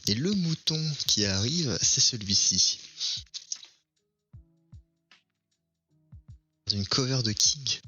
Et le mouton qui arrive, c'est celui-ci. Une cover de King.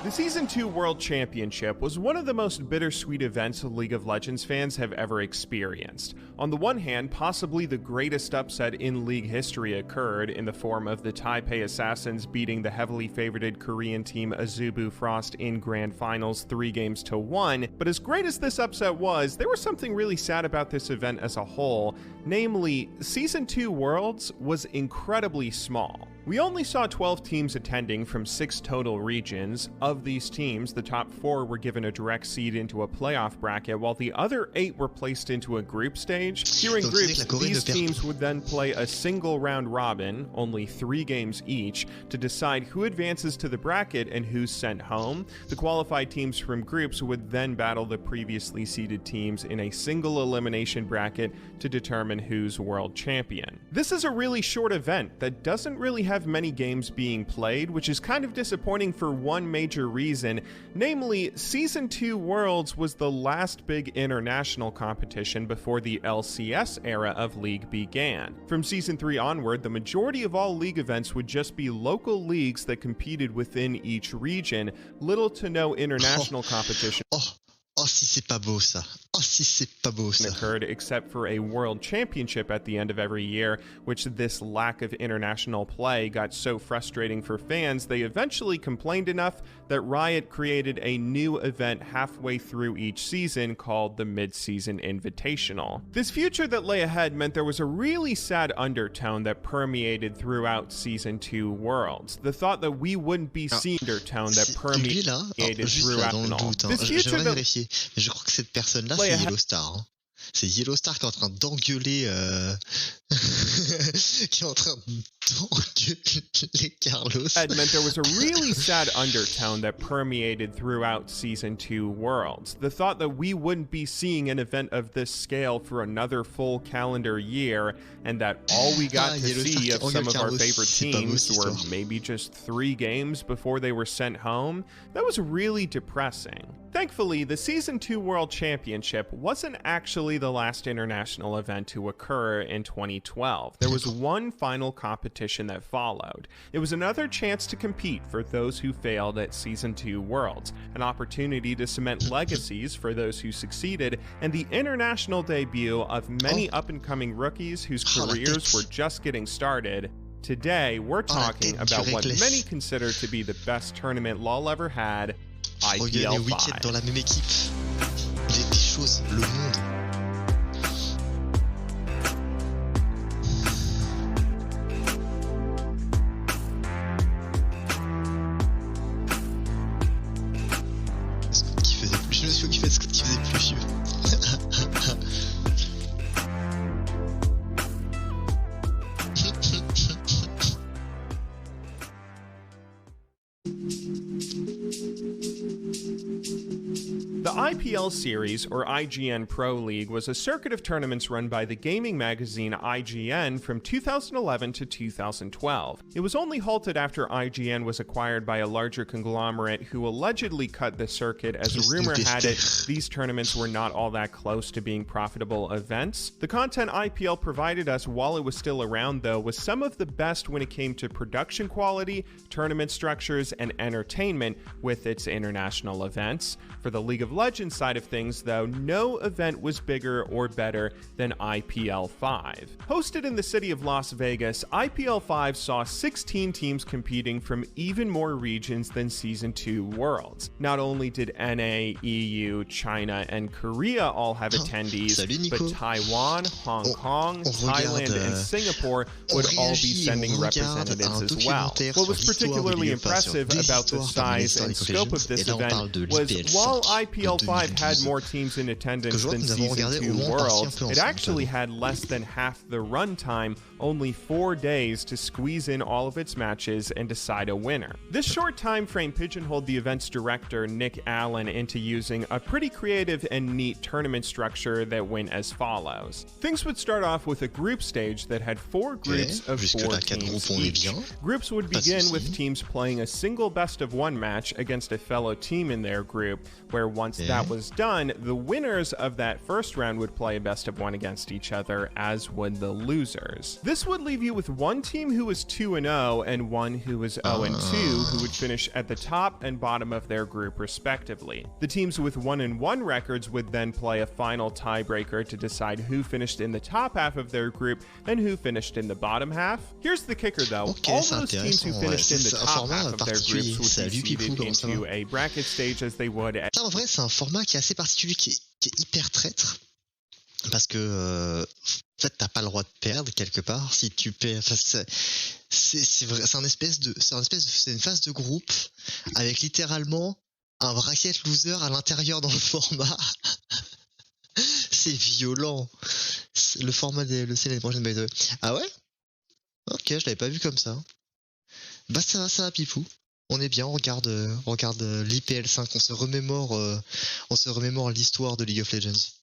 The Season 2 World Championship was one of the most bittersweet events League of Legends fans have ever experienced. On the one hand, possibly the greatest upset in League history occurred in the form of the Taipei Assassins beating the heavily favorited Korean team Azubu Frost in Grand Finals 3-1. But as great as this upset was, there was something really sad about this event as a whole. Namely, Season 2 Worlds was incredibly small. We only saw 12 teams attending from 6 total regions. Of these teams, the top 4 were given a direct seed into a playoff bracket, while the other 8 were placed into a group stage. Here in groups, these teams would then play a single round robin, only 3 games each, to decide who advances to the bracket and who's sent home. The qualified teams from groups would then battle the previously seeded teams in a single elimination bracket to determine who's world champion. This is a really short event that doesn't really have many games being played, which is kind of disappointing for one major reason. Namely, Season 2 Worlds was the last big international competition before the LCS era of League began. From Season 3 onward, the majority of all League events would just be local leagues that competed within each region. Little to no international competition. Oh, si c'est pas beau ça. Oh, si c'est pas beau ça. Occurred except for a world championship at the end of every year, which this lack of international play got so frustrating for fans, they eventually complained enough that Riot created a new event halfway through each season called the Mid-Season Invitational. This future that lay ahead meant there was a really sad undertone that permeated throughout Season 2 Worlds. The thought that we wouldn't be seeing undertone that permeated throughout all. This future that mais je crois que cette personne-là, c'est Yellowstar. Hein. C'est Yellowstar qui est en train d'engueuler Carlos. It meant there was a really sad undertone that permeated throughout Season 2 Worlds. The thought that we wouldn't be seeing an event of this scale for another full calendar year, and that all we got to see of some of our favorite teams were maybe just 3 games before they were sent home, that was really depressing. Thankfully, the Season 2 World Championship wasn't actually the last international event to occur in 2012. There was one final competition that followed. It was another chance to compete for those who failed at Season 2 Worlds, an opportunity to cement legacies for those who succeeded, and the international debut of many up-and-coming rookies whose careers were just getting started. Today, we're talking about what many consider to be the best tournament LoL ever had, IPL 5. Dans la même équipe. Les choses, le monde. Je me suis occupé de ce qui faisait plus vieux. The IPL Series, or IGN Pro League, was a circuit of tournaments run by the gaming magazine IGN from 2011 to 2012. It was only halted after IGN was acquired by a larger conglomerate who allegedly cut the circuit, as rumor had it these tournaments were not all that close to being profitable events. The content IPL provided us while it was still around, though, was some of the best when it came to production quality, tournament structures, and entertainment with its international events. For the League of Legends side of things, though, no event was bigger or better than IPL 5. Hosted in the city of Las Vegas, IPL 5 saw 16 teams competing from even more regions than Season 2 Worlds. Not only did NA, EU, China, and Korea all have attendees, but Taiwan, Hong Kong, Thailand, and Singapore would all be sending representatives as well. What was particularly impressive about the size and scope of this event was while IPL ESL5 had more teams in attendance than Season 2 Worlds, it actually had less than half the runtime, only 4 days to squeeze in all of its matches and decide a winner. This short time frame pigeonholed the event's director, Nick Allen, into using a pretty creative and neat tournament structure that went as follows. Things would start off with a group stage that had 4 groups of 4 teams each. Groups would begin with teams playing a single best-of-1 match against a fellow team in their group, where once that was done, the winners of that first round would play a best-of-1 against each other, as would the losers. This would leave you with one team who was 2-0 and one who was 0-2, who would finish at the top and bottom of their group respectively. The teams with 1-1 records would then play a final tiebreaker to decide who finished in the top half of their group and who finished in the bottom half. Here's the kicker though, all those teams who finished in the top half of their groups would be seeded into a bracket stage as they would. Ça, en vrai, c'est un format qui est assez particulier, qui est hyper traître, parce que en fait, t'as pas le droit de perdre quelque part. Si tu perds, enfin, c'est vrai, c'est une phase de groupe avec littéralement un bracket loser à l'intérieur dans le format. C'est violent. Le format le c'est l'année prochaine, by the way. Ah ouais? Ok, je l'avais pas vu comme ça. Bah ça va Pipou. On est bien, on regarde l'IPL5, on se remémore l'histoire de League of Legends.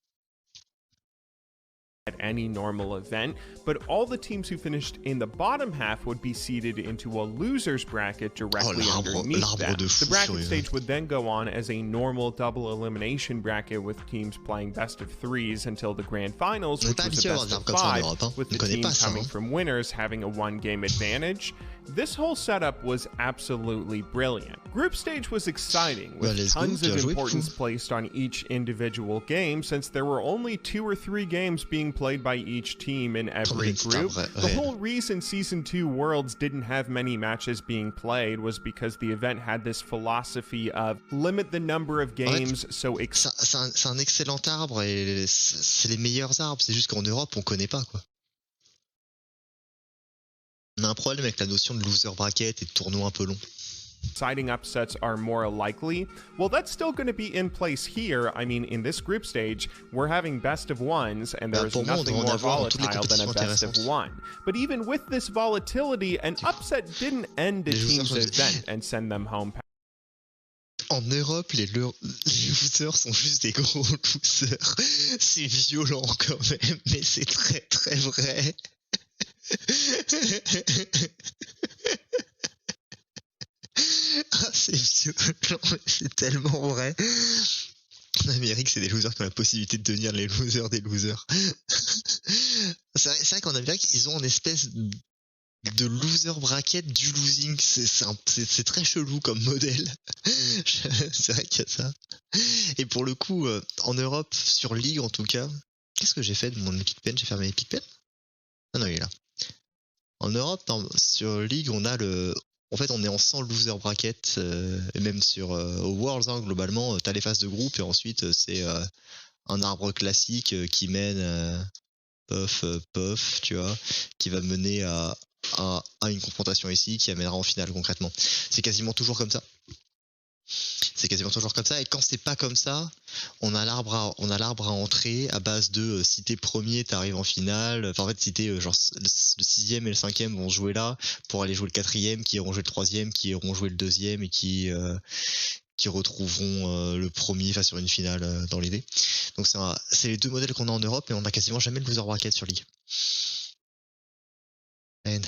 At any normal event, but all the teams who finished in the bottom half would be seeded into a loser's bracket directly underneath that. The bracket stage would then go on as a normal double elimination bracket with teams playing best of 3s until the grand finals, which was a best of 5, with the teams coming from winners having a 1-game advantage. This whole setup was absolutely brilliant. Group stage was exciting, with tons of importance placed on each individual game, since there were only 2 or 3 games being played by each team in every group. The whole reason Season 2 Worlds didn't have many matches being played was because the event had this philosophy of limit the number of games, c'est un excellent arbre et c'est les meilleurs arbres, c'est juste qu'en Europe on connaît pas quoi. On a un problème avec la notion de loser bracket et de tournoi un peu long. Deciding upsets are more likely. Well, that's still going to be in place here. I mean, in this group stage, we're having best of 1s, and there's nothing more volatile than a best of 1. But even with this volatility, an upset didn't end a team's event and send them home. En Europe, les losers sont juste des gros losers. C'est violent quand même, mais c'est très très vrai. Ah, c'est violent, mais c'est tellement vrai. En Amérique, c'est des losers qui ont la possibilité de devenir les losers des losers. C'est vrai qu'en Amérique, ils ont une espèce de loser bracket du losing. C'est très chelou comme modèle. C'est vrai qu'il y a ça. Et pour le coup, en Europe, sur League en tout cas, qu'est-ce que j'ai fait de mon Epic Pen? J'ai fermé Epic Pen? Ah non, il est là. En Europe, sur League, on a en fait, on est en 100 loser bracket, et même au Worlds, hein, globalement, t'as les phases de groupe, et ensuite, c'est un arbre classique qui mène puff, tu vois, qui va mener à une confrontation ici, qui amènera en finale concrètement. C'est quasiment toujours comme ça. Et quand c'est pas comme ça, on a l'arbre à entrer à base de si t'es premier, t'arrives en finale. Enfin, en fait, si t'es genre le 6e et le 5e vont jouer là pour aller jouer le 4e, qui iront jouer le 3e, qui iront jouer le 2e et qui retrouveront le premier sur une finale dans l'idée. Donc c'est les 2 modèles qu'on a en Europe, et on a quasiment jamais le loser bracket sur League. Et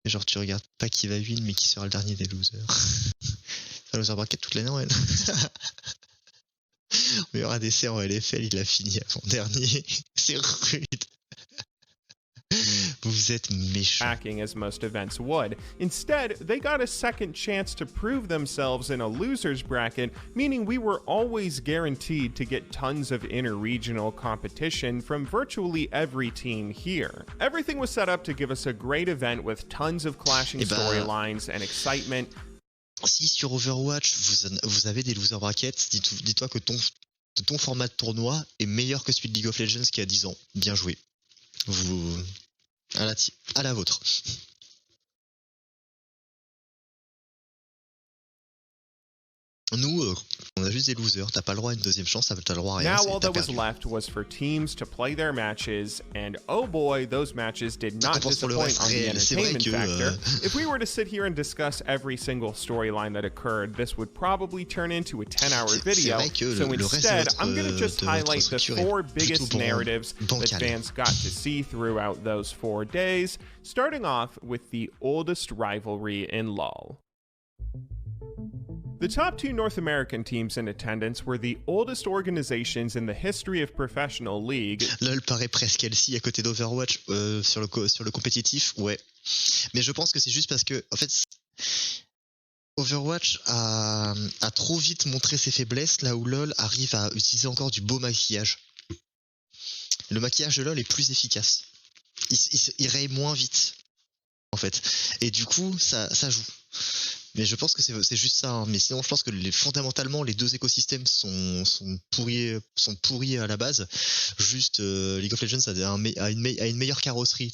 genre tu regardes pas qui va win, mais qui sera le dernier des losers. Ça loser bracket toute l'année en L. Meilleur ADC en LFL, il a fini avant-dernier. C'est rude. Vous êtes méchants. Acting as most events would. Instead, they got a second chance to prove themselves in a loser's bracket, meaning we were always guaranteed to get tons of inter-regional competition from virtually every team here. Everything was set up to give us a great event with tons of clashing storylines and excitement. Si sur Overwatch vous avez des loser brackets, dis-toi que ton format de tournoi est meilleur que celui de League of Legends qui a 10 ans. Bien joué. À la vôtre. Nous, on a juste des losers. T'as pas le droit à une deuxième chance, t'as le droit à rien. Now all T'as that was perdu. left was for teams to play their matches, and oh boy, those matches did not disappoint on the entertainment factor. If we were to sit here and discuss every single storyline that occurred, this would probably turn into a 10-hour video, so instead, I'm going to just highlight the 4 biggest narratives that fans got to see throughout those 4 days, starting off with the oldest rivalry in LoL. The top 2 North American teams in attendance were the oldest organizations in the history of professional league. LoL paraît presque Elsie à côté d'Overwatch sur le compétitif, ouais. Mais je pense que c'est juste parce que, en fait, Overwatch a trop vite montré ses faiblesses, là où LoL arrive à utiliser encore du beau maquillage. Le maquillage de LoL est plus efficace. Il raye moins vite, en fait. Et du coup, ça joue. Mais je pense que c'est juste ça. Hein. Mais sinon, je pense que fondamentalement, les deux écosystèmes sont pourris à la base. Juste, League of Legends a une meilleure carrosserie.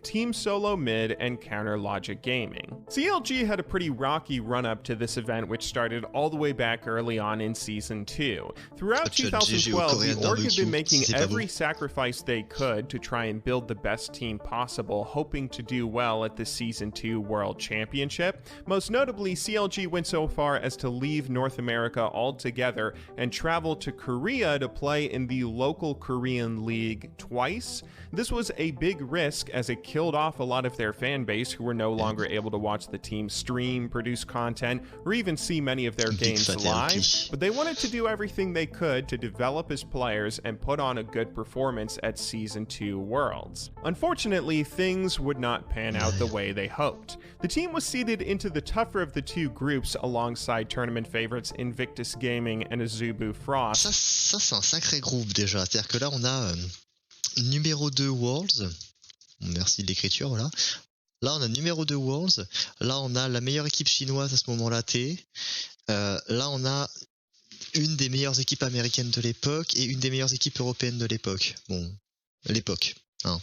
Team Solo Mid, and Counter Logic Gaming. CLG had a pretty rocky run-up to this event, which started all the way back early on in Season 2. Throughout 2012, the org had been making every sacrifice they could to try and build the best team possible, hoping to do well at the Season 2 World Championship. Most notably, CLG went so far as to leave North America altogether and travel to Korea to play in the local Korean league twice. This was a big risk as it killed off a lot of their fan base who were no longer able to watch the team stream, produce content, or even see many of their games live, but they wanted to do everything they could to develop as players and put on a good performance at Season 2 Worlds. Unfortunately, things would not pan out the way they hoped. The team was seeded into the tougher of the 2 groups alongside tournament favorites Invictus Gaming and Azubu Frost. Ça c'est un sacré groupe déjà. C'est-à-dire que là, on a numéro 2 Worlds. Merci de l'écriture, voilà. Là, on a numéro 2 Worlds. Là, on a la meilleure équipe chinoise à ce moment-là, T. Là, on a une des meilleures équipes américaines de l'époque et une des meilleures équipes européennes de l'époque. Bon, l'époque, hein.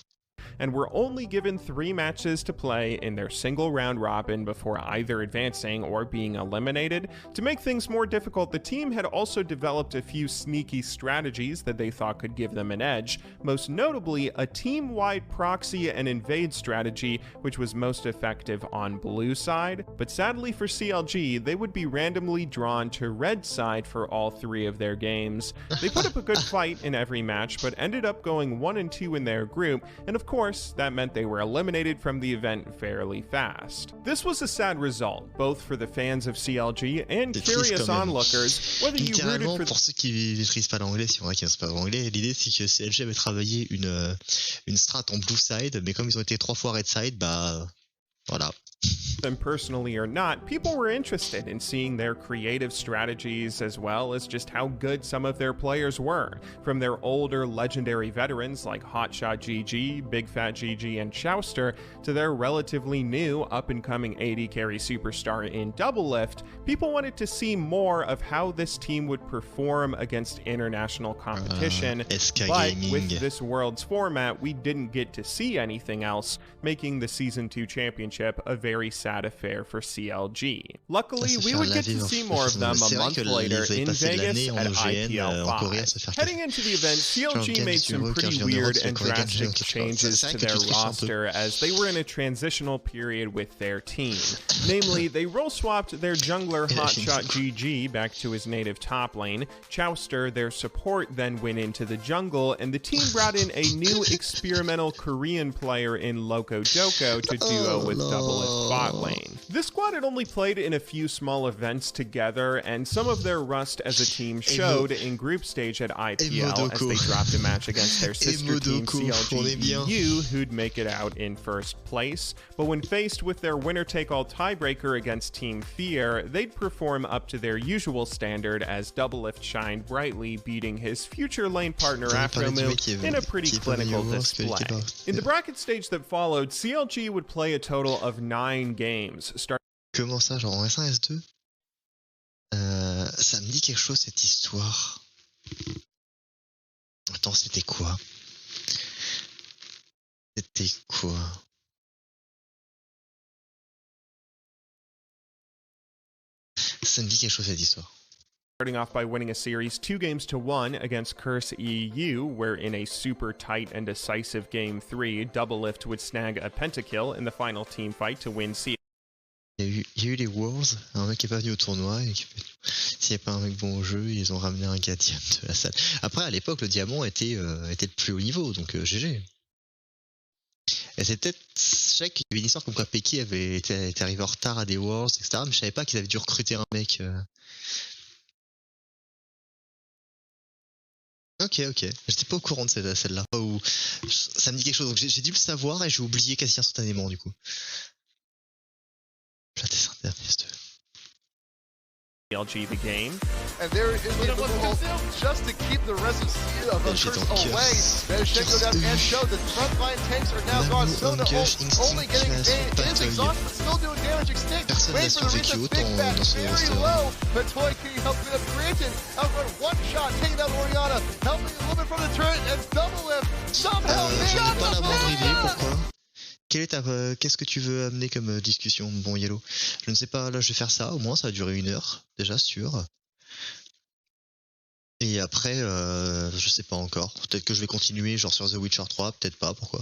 And were only given 3 matches to play in their single round robin before either advancing or being eliminated. To make things more difficult, the team had also developed a few sneaky strategies that they thought could give them an edge, most notably a team-wide proxy and invade strategy, which was most effective on blue side. But sadly for CLG, they would be randomly drawn to red side for all 3 of their games. They put up a good fight in every match, but ended up going 1-2 in their group, and of course, that meant they were eliminated from the event fairly fast. This was a sad result, both for the fans of CLG and curious onlookers, whether you rooted for... Pour ceux qui ne maîtrisent pas l'anglais, si on voit qu'ils ne pas l'anglais, l'idée c'est que CLG avait travaillé une strat en blue side, mais comme ils ont été 3 fois red side, bah voilà. Them personally or not, people were interested in seeing their creative strategies as well as just how good some of their players were. From their older legendary veterans like Hotshot GG, Big Fat GG, and Chowster, to their relatively new up-and-coming AD carry superstar in Doublelift, people wanted to see more of how this team would perform against international competition, but with this Worlds format, we didn't get to see anything else, making the Season 2 Championship a very sad affair for CLG. Luckily, we would get to see more of them a month later in Vegas at IPL 5. Heading into the event, CLG made some pretty weird and drastic changes to their roster as they were in a transitional period with their team. Namely, they role-swapped their jungler Hotshot GG back to his native top lane, Chowster, their support, then went into the jungle, and the team brought in a new experimental Korean player in Loco Doko to duo with Doublelift bot lane. This squad had only played in a few small events together, and some of their rust as a team showed in group stage at IPL as they dropped a match against their sister team clg.eu, who'd make it out in first place. But when faced with their winner-take-all tiebreaker against Team Fear, they'd perform up to their usual standard as Doublelift shined brightly, beating his future lane partner Afromoo in a pretty clinical display. In the bracket stage that followed, CLG would play a total of 9 games. Comment ça, genre en S1, S2 ça me dit quelque chose cette histoire. Attends, c'était quoi? C'était quoi? Ça me dit quelque chose cette histoire. Starting off by winning a series 2-1 against clg.eu, where in a super tight and decisive Game 3, Doublelift would snag a pentakill in the final team fight to win CL. Il y a eu les Worlds, un mec qui est pas venu au tournoi, et s'il n'y a pas un mec bon au jeu, ils ont ramené un gars diamant de la salle. Après, à l'époque, le diamant était le plus haut niveau, donc GG. Et c'est peut-être, je sais qu'il y avait une histoire comme quoi Peki était arrivé en retard à des Worlds, etc. Mais je savais pas qu'ils avaient dû recruter un mec. Ok. J'étais pas au courant de celle-là. Où ça me dit quelque chose, donc j'ai dû le savoir et j'ai oublié quasi instantanément du coup. Je la descends dernier, clg the game. And there is a little just to keep the rest of Curse away. There's Shen go down and show the frontline tanks are now gone. Sona only getting is exhausted, but still doing damage. Extinct. Wait for the reason. Big Fat very low. But Toy King helps it up. Granted, outrun one shot, taking down Oriana, helping a little bit from the turret and Doublelift somehow. Je n'ai pas la moindre idée pourquoi. Qu'est-ce que tu veux amener comme discussion, bon Yellow? Je ne sais pas, là je vais faire ça, au moins ça va durer 1 heure, déjà sûr. Et après, je sais pas encore. Peut-être que je vais continuer genre sur The Witcher 3, peut-être pas, pourquoi?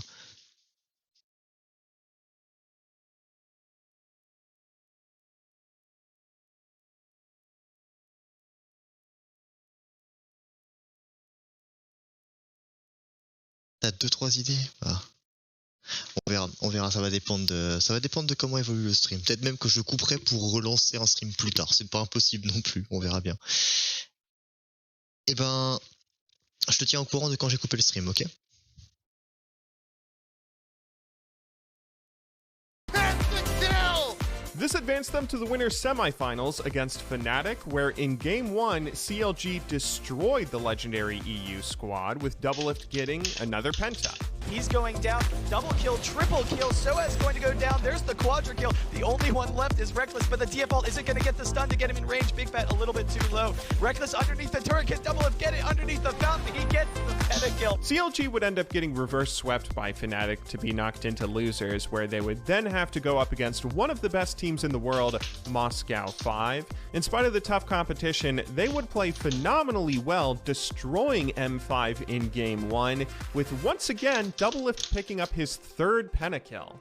T'as 2-3 idées? Ah. On verra, ça va dépendre de comment évolue le stream. Peut-être même que je couperai pour relancer un stream plus tard. C'est pas impossible non plus, on verra bien. Et ben, je te tiens au courant de quand j'ai coupé le stream, ok? This advanced them to the winners semifinals against Fnatic, where in Game 1, CLG destroyed the legendary EU squad, with Doublelift getting another penta. He's going down, double kill, triple kill, Soaz going to go down, there's the quadra kill, the only one left is Reckless, but the DFL isn't going to get the stun to get him in range, Big Fat a little bit too low, Reckless underneath the turret, can Doublelift get it underneath the fountain, he gets the pentakill. CLG would end up getting reverse swept by Fnatic to be knocked into losers, where they would then have to go up against one of the best teams in the world, Moscow 5. In spite of the tough competition, they would play phenomenally well, destroying M5 in Game 1, with once again Doublelift picking up his 3rd pentakill.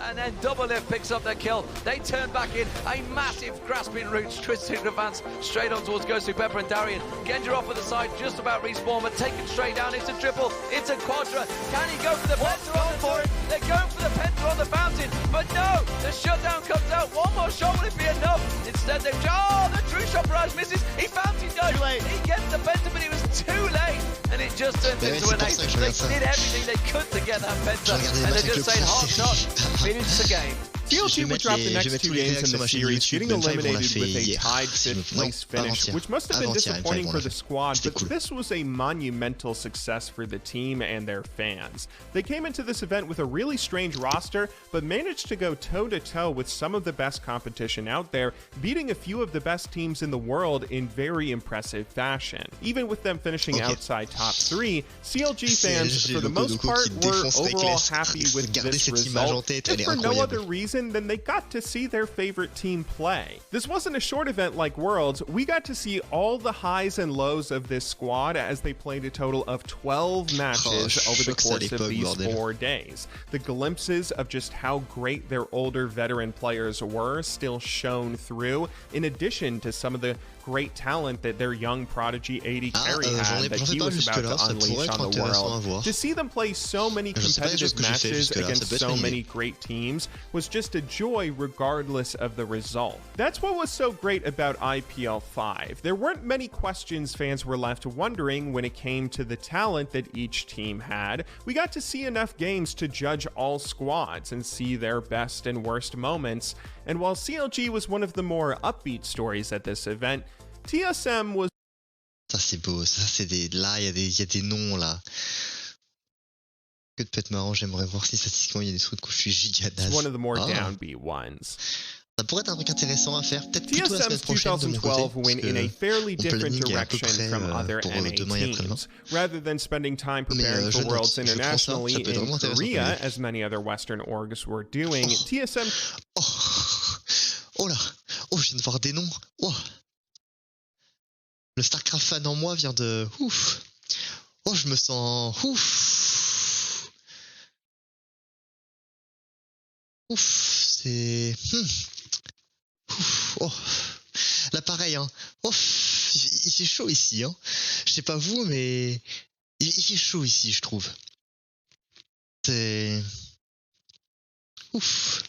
And then Doublelift picks up the kill. They turn back in. A massive grasping roots twisting advance straight on towards Ghostly Pepper and Darian. Genja off at the side, just about respawn, but taken straight down. It's a triple, it's a quadra. Can he go for the penta on the for it? They're going for the penta on the fountain, but no, the shutdown comes out. One more shot, will it be enough? Instead they the true shot barrage misses. He fountain died. He gets the penta, but it was too late. And it just turns into an ace. They did everything they could to get that penta. And they're just saying, hard shot. Finish the game. CLG would drop the next 2 games in the series, getting eliminated with a tied 5th place finish, which must have been disappointing for the squad, but this was a monumental success for the team and their fans. They came into this event with a really strange roster, but managed to go toe-to-toe with some of the best competition out there, beating a few of the best teams in the world in very impressive fashion. Even with them finishing outside top 3, CLG fans, for the most part, were overall happy with this result, if for no other reason than they got to see their favorite team play. This wasn't a short event like Worlds, we got to see all the highs and lows of this squad as they played a total of 12 matches over the course of these 4 days. The glimpses of just how great their older veteran players were still shone through, in addition to some of the great talent that their young prodigy AD carry had that he was about to unleash on the world. To see them play so many competitive matches against so many great teams was just a joy regardless of the result. That's what was so great about IPL 5. There weren't many questions fans were left wondering when it came to the talent that each team had. We got to see enough games to judge all squads and see their best and worst moments. And while CLG was one of the more upbeat stories at this event, TSM was... Ça c'est beau, ça c'est des... Là, il y a des noms là. Que de peut-être marrant, j'aimerais voir si statistiquement il y a des trucs où je suis giga naze. One of the more downbeat ones. Ça pourrait être un truc intéressant à faire, peut-être plutôt la semaine prochaine de mon côté, went in a fairly mon planning different est à peu direction près from other pour NA demain et après-demain. teams. Rather than spending time preparing je for Worlds note, je prends ça, internationally ça peut être in vraiment intéressant Korea, pour lui. as many other Western orgs were doing, TSM... Oh là, Oh, je viens de voir des noms. Oh. Le StarCraft fan en moi vient de... Ouf. Oh, je me sens... Ouf. Ouf, c'est... Ouf. Oh. Là, pareil, hein. Ouf. Il fait chaud ici, hein. Je sais pas vous, mais... Il fait chaud ici, je trouve. C'est... Ouf.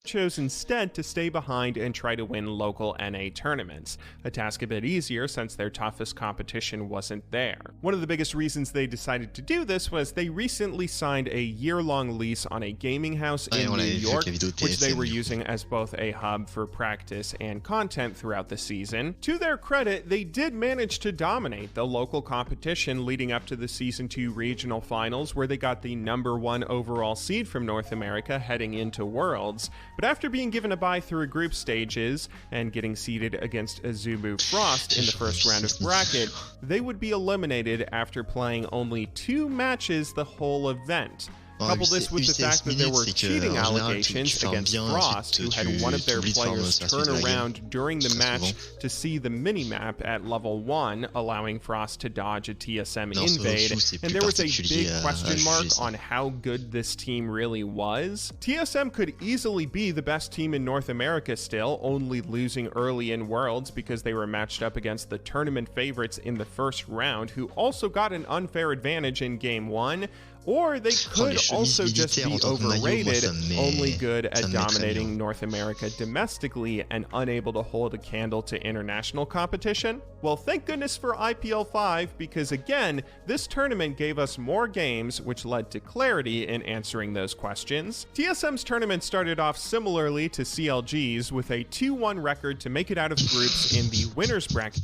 chose instead to stay behind and try to win local NA tournaments, a task a bit easier since their toughest competition wasn't there. One of the biggest reasons they decided to do this was they recently signed a year-long lease on a gaming house in New York, which they were using as both a hub for practice and content throughout the season. To their credit, they did manage to dominate the local competition leading up to the Season 2 regional finals, where they got the #1 overall seed from North America heading into Worlds. But after being given a bye through group stages and getting seeded against Azubu Frost in the first round of bracket, they would be eliminated after playing only 2 matches the whole event. Couple this with the fact that there were cheating allegations against Frost, who had one of their players turn around during the match to see the minimap at level 1, allowing Frost to dodge a TSM invade, and there was a big question mark on how good this team really was. TSM could easily be the best team in North America still, only losing early in Worlds because they were matched up against the tournament favorites in the first round, who also got an unfair advantage in Game 1, or they could also just be overrated, only good at dominating North America domestically and unable to hold a candle to international competition. Well, thank goodness for IPL 5, because again, this tournament gave us more games, which led to clarity in answering those questions. TSM's tournament started off similarly to CLG's, with a 2-1 record to make it out of groups in the winners bracket.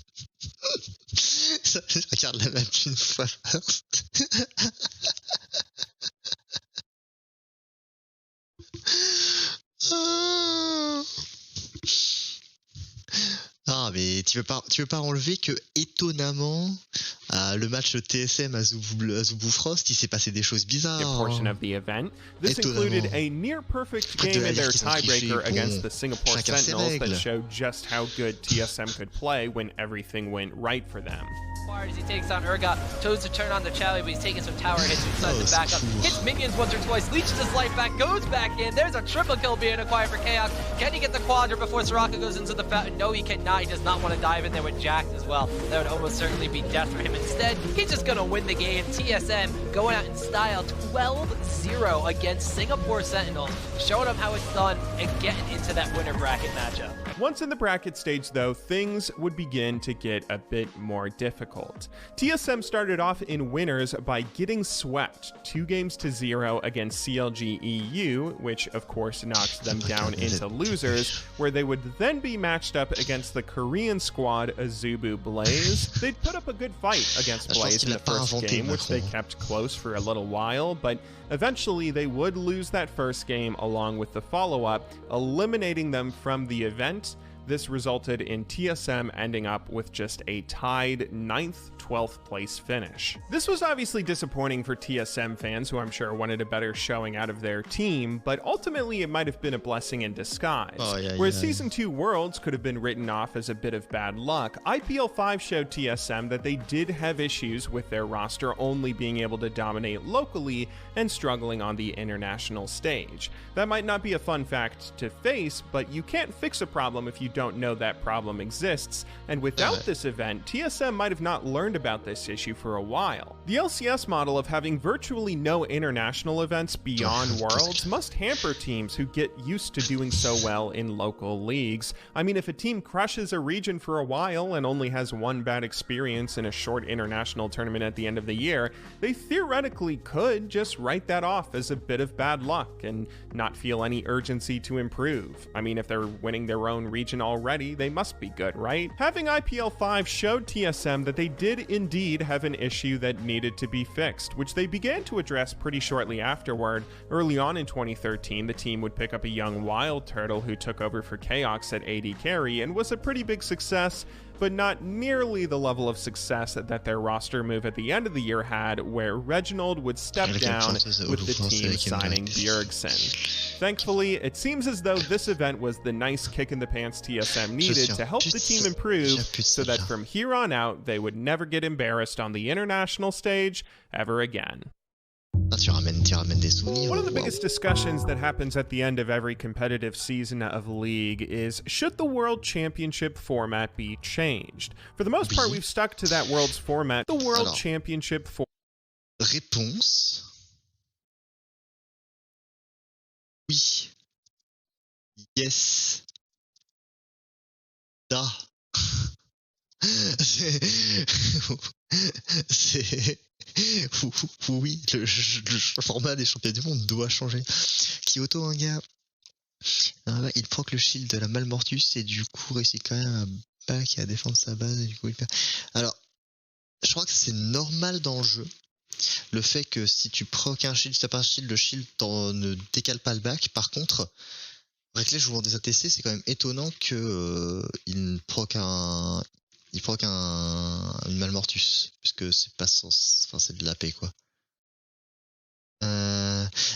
Je regarde la map une fois first. Ah, mais tu veux pas enlever que étonnamment le match TSM à Zubu Frost, il s'est passé des choses bizarres. Portion of the event. This included a near perfect game in their tiebreaker against the Singapore Sentinels that showed just how good TSM could play when everything went right for them. As he takes on Urgot, chose to turn on the Chally, but he's taking some tower hits, he decides to back up, hits minions once or twice, leeches his life back, goes back in, there's a triple kill being acquired for Chaos. Can he get the quadra before Soraka goes into the fountain? No, he cannot. He does not want to dive in there with Jax as well. That would almost certainly be death for him. Instead, he's just going to win the game. TSM going out in style, 12-0 against Singapore Sentinels, showing them how it's done and getting into that winner bracket matchup. Once in the bracket stage, though, things would begin to get a bit more difficult. TSM started off in winners by getting swept 2-0 against clg.eu, which of course knocked them down into losers, where they would then be matched up against the Korean squad Azubu Blaze. They'd put up a good fight against Blaze in the first game, which they kept close for a little while, but eventually they would lose that first game along with the follow-up, eliminating them from the event. This resulted in TSM ending up with just a tied 9th, 12th place finish. This was obviously disappointing for TSM fans, who I'm sure wanted a better showing out of their team, but ultimately it might have been a blessing in disguise. Whereas Season 2 Worlds could have been written off as a bit of bad luck, IPL 5 showed TSM that they did have issues with their roster only being able to dominate locally and struggling on the international stage. That might not be a fun fact to face, but you can't fix a problem if you don't know that problem exists, and without this event, TSM might have not learned about this issue for a while. The LCS model of having virtually no international events beyond Worlds must hamper teams who get used to doing so well in local leagues. I mean, if a team crushes a region for a while and only has one bad experience in a short international tournament at the end of the year, they theoretically could just write that off as a bit of bad luck and not feel any urgency to improve. I mean, if they're winning their own region already, they must be good, right? Having IPL 5 showed TSM that they did indeed have an issue that needed to be fixed, which they began to address pretty shortly afterward. Early on in 2013, the team would pick up a young Wild Turtle who took over for Chaos at AD carry and was a pretty big success, but not nearly the level of success that their roster move at the end of the year had, where Reginald would step down with the team signing Bjergsen. Thankfully, it seems as though this event was the nice kick in the pants TSM needed to help the team improve so that from here on out, they would never get embarrassed on the international stage ever again. One of the biggest discussions that happens at the end of every competitive season of League is, should the World Championship format be changed? For the most part, we've stuck to that World's format. The World Championship format. Réponse. Oui. Yes. Da. Oui, le format des championnats du monde doit changer. Kyoto, un gars, il proc le shield de la Malmortus et du coup réussit quand même à back et à défendre sa base et du coup il perd. Alors, je crois que c'est normal dans le jeu. Le fait que si tu proc un shield, si t'as pas un shield, le shield ne décale pas le back. Par contre, avec les joueurs des ATC, c'est quand même étonnant que il proc une Malmortus, puisque c'est pas enfin c'est de l'AP quoi.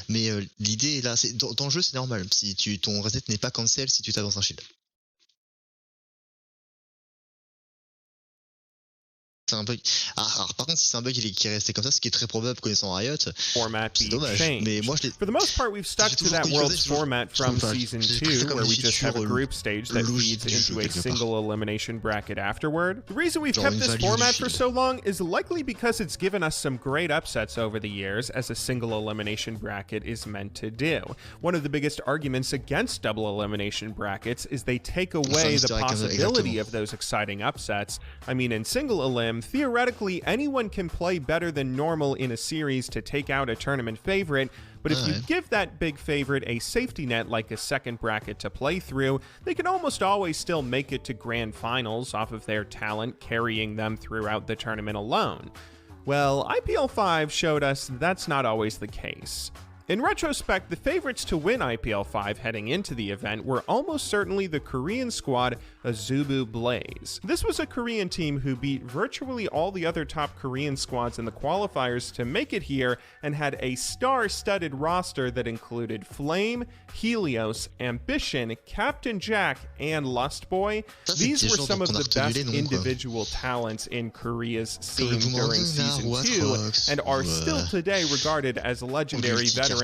Mais l'idée est là, dans le jeu c'est normal. Si ton reset n'est pas cancel si tu tapes dans un shield. C'est un bug. Alors par contre, si c'est un bug qui est resté comme ça, ce qui est très probable connaissant Riot, c'est dommage. Mais moi, For the most part, we've stuck to that world's format from Season 2, where we just have a group stage that feeds into a single elimination bracket afterward. The reason we've kept this format for so long is likely because it's given us some great upsets over the years, as a single elimination bracket is meant to do. One of the biggest arguments against double elimination brackets is they take away the possibility of those exciting upsets. I mean, in single elim, theoretically, anyone can play better than normal in a series to take out a tournament favorite, but if you give that big favorite a safety net like a second bracket to play through, they can almost always still make it to grand finals off of their talent carrying them throughout the tournament alone. Well, IPL 5 showed us that's not always the case. In retrospect, the favorites to win IPL 5 heading into the event were almost certainly the Korean squad Azubu Blaze. This was a Korean team who beat virtually all the other top Korean squads in the qualifiers to make it here and had a star-studded roster that included Flame, Helios, Ambition, Captain Jack, and Lustboy. These were some of the best individual talents in Korea's scene during Season 2 and are still today regarded as legendary veterans,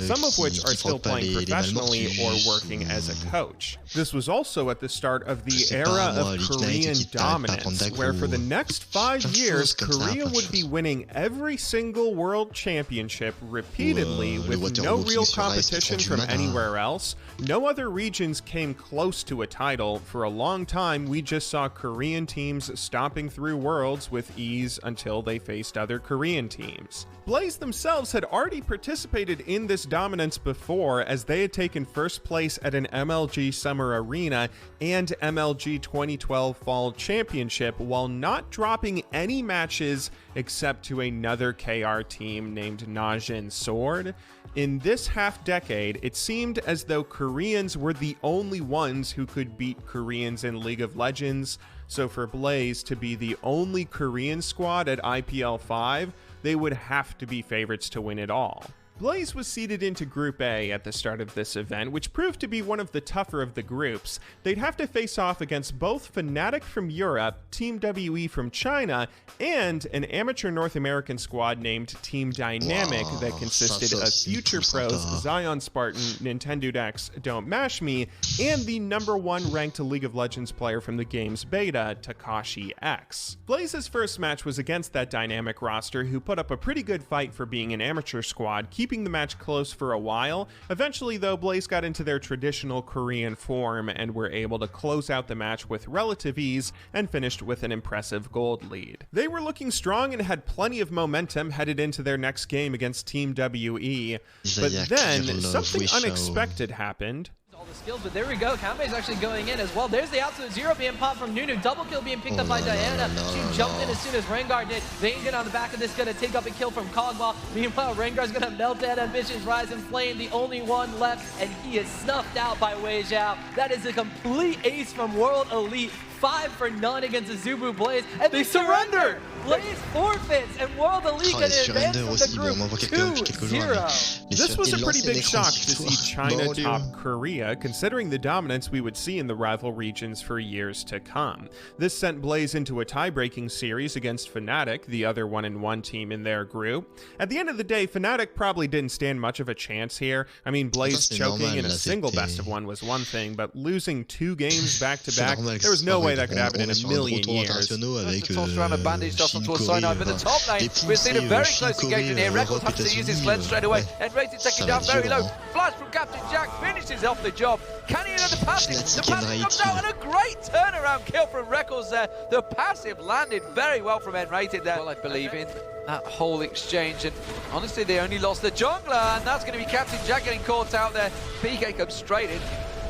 some of which are still playing professionally or working as a coach. This was also at the start of the era of Korean dominance, where for the next 5 years, Korea would be winning every single world championship repeatedly with no real competition from anywhere else. No other regions came close to a title. For a long time, we just saw Korean teams stomping through worlds with ease until they faced other Korean teams. Blaze themselves had already participated in this dominance before, as they had taken first place at an MLG Summer Arena and MLG 2012 Fall Championship while not dropping any matches except to another KR team named Najin Sword. In this half-decade, it seemed as though Koreans were the only ones who could beat Koreans in League of Legends, so for Blaze to be the only Korean squad at IPL 5, they would have to be favorites to win it all. Blaze was seeded into Group A at the start of this event, which proved to be one of the tougher of the groups. They'd have to face off against both Fnatic from Europe, Team WE from China, and an amateur North American squad named Team Dynamic that consisted of Future Pros, Zion Spartan, Nintendo Dex, Don't Mash Me, and the #1 ranked League of Legends player from the game's beta, Takashi X. Blaze's first match was against that Dynamic roster, who put up a pretty good fight for being an amateur squad, keeping the match close for a while. Eventually, though, Blaze got into their traditional Korean form and were able to close out the match with relative ease and finished with an impressive gold lead. They were looking strong and had plenty of momentum headed into their next game against Team WE, but then something unexpected happened. All the skills, but there we go. Kamei's actually going in as well. There's the absolute zero being popped from Nunu. Double kill being picked up by Diana. She jumped in as soon as Rengar did. Vayne on the back of this gonna take up a kill from Kogball. Meanwhile, Rengar's gonna melt that Ambition's Rise and Flame, the only one left, and he is snuffed out by Wei Zhao. That is a complete ace from World Elite. 5 for none against Azubu Blaze, and they surrender! Blaze forfeits, and World Elite Oh, can et sur advance Ender from aussi, the bon, group on en voit quelques jours. 2-0. Mais This sur was a tes pretty lancers big d'écran shock to see victoire. China Bon Dieu. top Korea, considering the dominance we would see in the rival regions for years to come. This sent Blaze into a tie-breaking series against Fnatic, the other 1-1 team in their group. At the end of the day, Fnatic probably didn't stand much of a chance here. I mean, Blaze choking in a single best of one was one thing, but losing 2 games back-to-back, there was no way that could happen in a million years. The toss around a bandage off onto a cyanide, but the top lane, we're seeing a very close engagement here. Records has to use his cleanse straight away, and Racing taking down very low. Flash from Captain Jack finishes off the job. Can he get the passive? The passive comes out, and a great turnaround kill from Records there. The passive landed very well from N-Rated there. Well, I believe in that whole exchange, and honestly, they only lost the jungler, and that's going to be Captain Jack getting caught out there. PK comes straight in,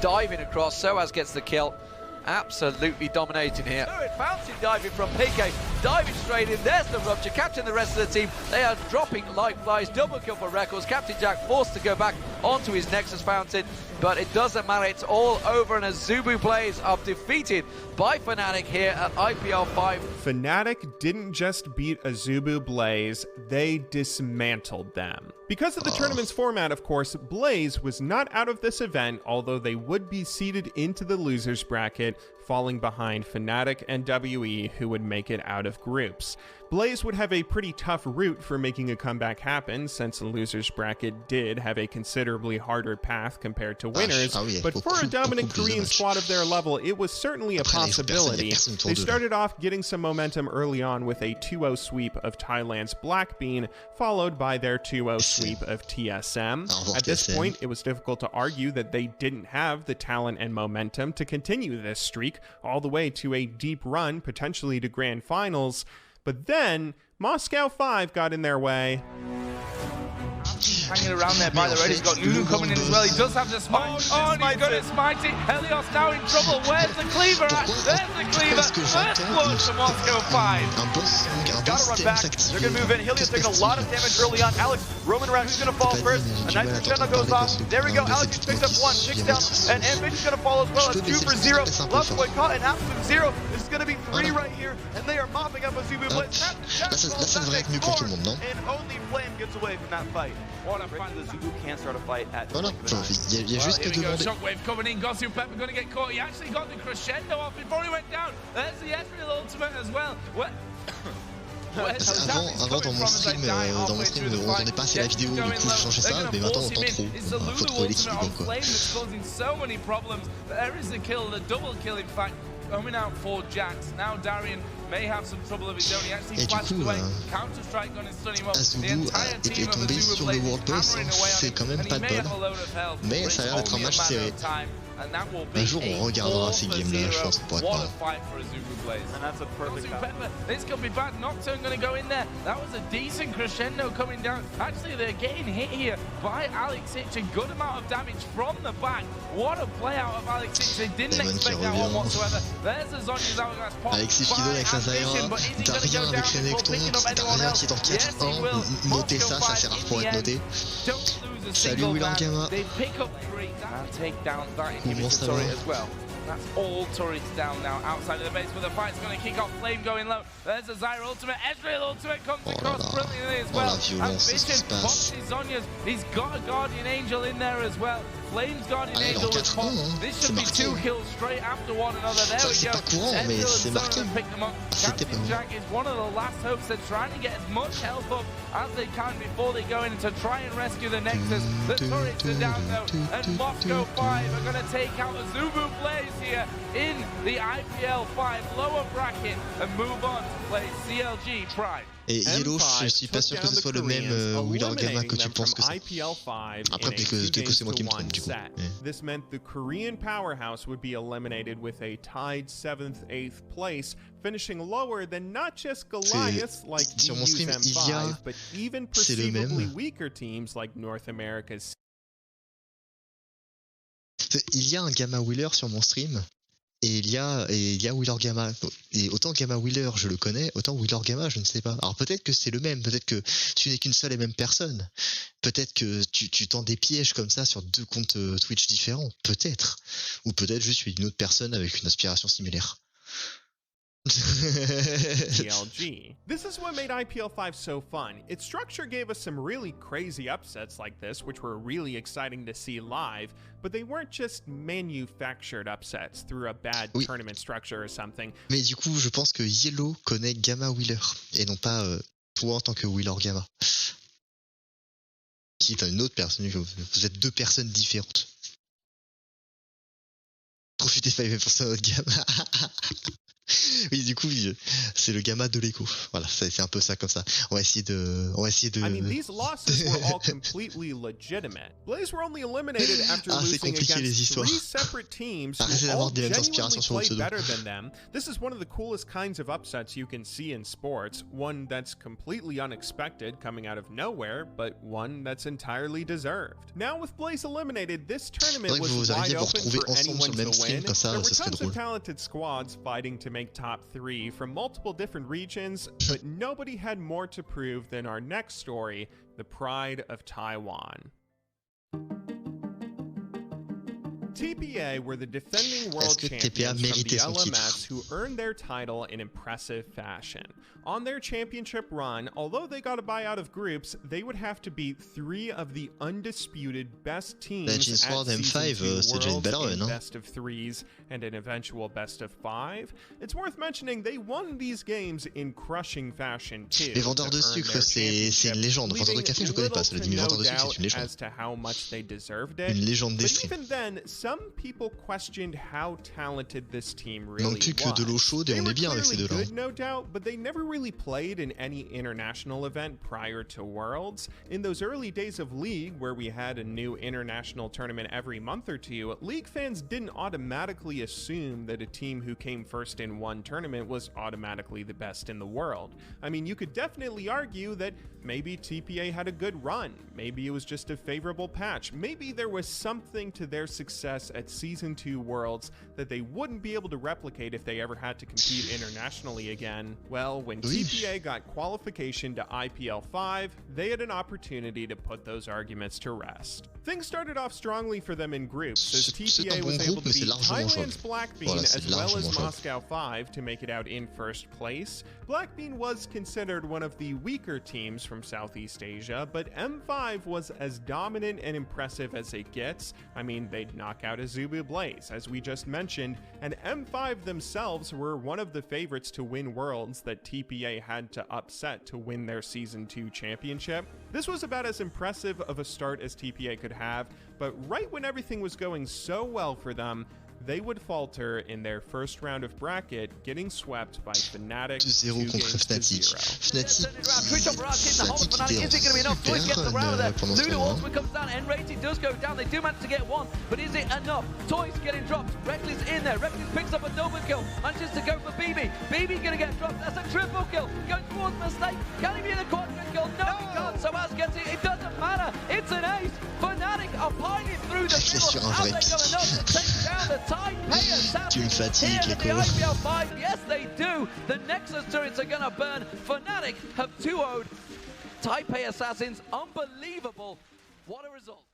diving across. Soaz gets the kill. Absolutely dominating here. Bouncing diving from PK, diving straight in. There's the rupture, catching the rest of the team. They are dropping like flies. Double kill for Records. Captain Jack forced to go back onto his Nexus fountain, but it doesn't matter. It's all over, and Azubu Blaze are defeated by Fnatic here at IPL 5. Fnatic didn't just beat Azubu Blaze, they dismantled them. Because of the tournament's format, of course, Blaze was not out of this event, although they would be seeded into the losers bracket, falling behind Fnatic and WE, who would make it out of groups. Blaze would have a pretty tough route for making a comeback happen, since the losers bracket did have a considerably harder path compared to winners, but for a dominant Korean squad of their level, it was certainly a possibility. They started off getting some momentum early on with a 2-0 sweep of Thailand's Blackbean, followed by their 2-0 sweep of TSM. At this point, it was difficult to argue that they didn't have the talent and momentum to continue this streak all the way to a deep run, potentially to grand finals. But then, Moscow 5 got in their way. Hanging around there by the red. He's got Nunu coming in as well. He does have the smite. Oh, and he's going to smite it. Helios now in trouble. Where's the cleaver at? There's the cleaver. First blood for Moscow 5. Gotta run back. They're going to move in. Helios taking a lot of damage early on. Alex roaming around. Who's going to fall first? A nice crescendo goes off. There we go. Alex picks up one. Kicks down. And Ambition's going to fall as well. It's 2 for 0. Love's Boy caught an absolute 0. This is going to be 3 right here. And they are mopping up a Suivez. Là, ça devrait être mieux pour tout le monde, non? And only Flame gets away from that fight. What a fight. The Zubu can't start a fight at Voilà, il y a juste que demander. Shockwave coming in. Gosu Pepper going to get caught. He actually got the crescendo off before he went down. There's the Ezreal ultimate as well. Avant dans mon stream, on n'entendait pas assez la vidéo, du coup j'ai changé ça, mais maintenant on entend trop. Faut trouver l'équilibre quoi. Coming out for Jax. Now Darian may have some trouble of his own. He actually flashed away. Counter-strike gun is stunning him up. The entire team of Azubu Blaze is hammering away on him, and he may have a load of health. Mais ça a l'air d'être un match serré. Un jour on regardera ces games-là, je pense, pour être What a fight for Azubu Blaze. And that's a perfect Pepper. This could be bad. Nocturne going to go in there. That was a decent crescendo coming down. Actually, they're getting hit here by Alex Hitch. A good amount of damage from the back. What a play out of Alex Hitch. They didn't expect that one whatsoever. There's a Zonya's hourglass pop. Alexis qui donne avec sa Zaira, Darien avec Renekton, Darien qui est en 4-1, notez ça, ça c'est rare pour être noté. Salut Willer Gamma. They pick up 3 and take down that Comment ça va? turret as well. That's all turrets down now outside of the base, but the fight's going to kick off. Flame going low. There's a Zyra ultimate. Ezreal ultimate comes across brilliantly as well. Ambition pops his Zonias. He's got a Guardian Angel in there as well. Flame's Guardian Angel was popped. This should be 2 kills straight after one another. There we go. Ezreal and pick them up. Captain Jack is one of the last hopes. They're trying to get as much health up as they can before they go in to try and rescue the Nexus. The turrets are down though, and Moscow 5 are going to take out the Azubu Blaze here in the IPL 5 lower bracket and move on to play CLG Prime. Et Yellow, je suis pas sûr que ce soit le même Willer Gamma que tu penses que c'est. Après, peut-être que c'est moi qui me trompe du coup. This meant the Korean powerhouse would be eliminated with a tied 7th, 8th place, finishing lower than not just Goliath like EU's M5, but even perceivably weaker teams like North America's. Il y a un Gamma Wheeler sur mon stream. Et il y a Wheeler Gamma. Et autant Gamma Wheeler je le connais, autant Wheeler Gamma je ne sais pas. Alors peut-être que c'est le même, peut-être que tu n'es qu'une seule et même personne. Peut-être que tu tends des pièges comme ça sur 2 comptes Twitch différents. Peut-être. Ou peut-être je suis une autre personne avec une aspiration similaire. clg. This is what made IPL 5 so fun. Its structure gave us some really crazy upsets like this, which were really exciting to see live, but they weren't just manufactured upsets through a bad tournament structure or something. Mais du coup, je pense que Yellow connaît Gamma Wheeler, et non pas toi en tant que Wheeler Gamma. Qui est une autre personne, vous êtes deux personnes différentes. Profitez pas pour ça, votre Gamma. Oui, du coup, c'est le gamma de l'écho. Voilà, c'est un peu ça comme ça. On va essayer de. I mean, these losses were all completely legitimate. Blaze were only eliminated after losing against 3 separate teams who all genuinely play better than them. This is one of the coolest kinds of upsets you can see in sports. One that's completely unexpected, coming out of nowhere, but one that's entirely deserved. Now, with Blaze eliminated, this tournament was wide open for anyone to win. There were tons of talented squads fighting to make top 3 from multiple different regions, but nobody had more to prove than our next story, the pride of Taiwan. TPA were the defending world champions from the LMS who earned their title in impressive fashion. On their championship run, although they got a bye out of groups, they would have to beat 3 of the undisputed best teams at Season 2 Worlds in best of 3s and an eventual best of 5. It's worth mentioning they won these games in crushing fashion too. Les vendeurs de sucre, c'est une légende. Vendeur de café, je connais pas. Cela dit, mais vendeur de sucre, c'est une légende. As to how much they deserved it. Une légende des streams. Even then, some people questioned how talented this team really was. Manque que de l'eau chaude et on est bien avec ces deux-là. Good, no doubt, but they never really played in any international event prior to Worlds. In those early days of League, where we had a new international tournament every month or two, League fans didn't automatically assume that a team who came first in one tournament was automatically the best in the world. I mean, you could definitely argue that maybe TPA had a good run, maybe it was just a favorable patch, maybe there was something to their success at Season 2 Worlds that they wouldn't be able to replicate if they ever had to compete internationally again. Well, when TPA got qualification to IPL 5, they had an opportunity to put those arguments to rest. Things started off strongly for them in groups, as TPA was able to beat Thailand's Blackbean as well as Moscow 5 to make it out in first place. Blackbean was considered one of the weaker teams from Southeast Asia, but M5 was as dominant and impressive as it gets. I mean, they'd knock out Azubu Blaze, as we just mentioned, and M5 themselves were one of the favorites to win Worlds that TPA had to upset to win their Season 2 championship. This was about as impressive of a start as TPA could have, but right when everything was going so well for them, they would falter in their first round of bracket, getting swept by Fnatic 2 games to 0. Fnatic is it going to be enough? Twitch gets around there. Ludo ultimate comes down, and rating does go down. They do manage to get one, but is it enough? Toys getting dropped. Reckless in there. Reckless picks up a double kill. Manages to go for BB. BB going to get dropped. That's a triple kill. Going towards Mistake. Can he be the quadrant kill? No, he can't. So as gets it. It doesn't matter. It's an ace. Fnatic are piling through the middle. Are they going to take down the Tu me fatigues, les IPL 5, yes they do. The Nexus turrets are gonna burn. Fnatic have 2-0'd Taipei Assassins. Unbelievable. What a result.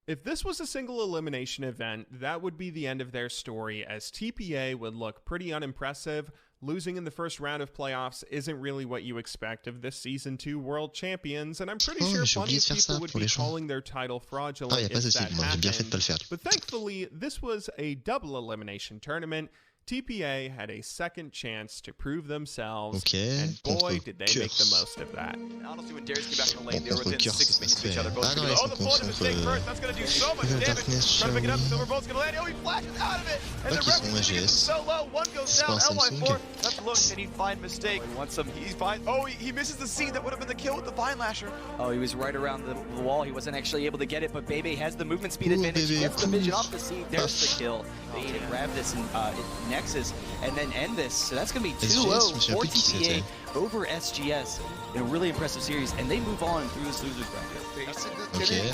If this was a single elimination event, that would be the end of their story, as TPA would look pretty unimpressive. Losing in the first round of playoffs isn't really what you expect of this Season 2 World Champions, and I'm pretty sure plenty of people would be calling their title fraudulent if that happened. But thankfully, this was a double elimination tournament. TPA had a second chance to prove themselves, and boy, did they make the most of that. Honestly, when Darius came back in the lane, they were within 6 minutes of each other. Both the floor to mistake first. That's going to do so much damage. Trying to pick it up, Silverbolt's going to land. Oh, he flashes out of it. And the referee is so low. One goes down. LY4 left alone. Can he find mistake? He wants some. He's fine. Oh, he misses the seed that would have been the kill with the Vine Lasher. Oh, he was right around the wall. He wasn't actually able to get it, but Bebe has the movement speed advantage. He gets the vision off the seed. There's the kill. They need to grab this in Nexus and then end this. So that's going to be 2-0 for TPA over SGS in a really impressive series, and they move on through this losers bracket.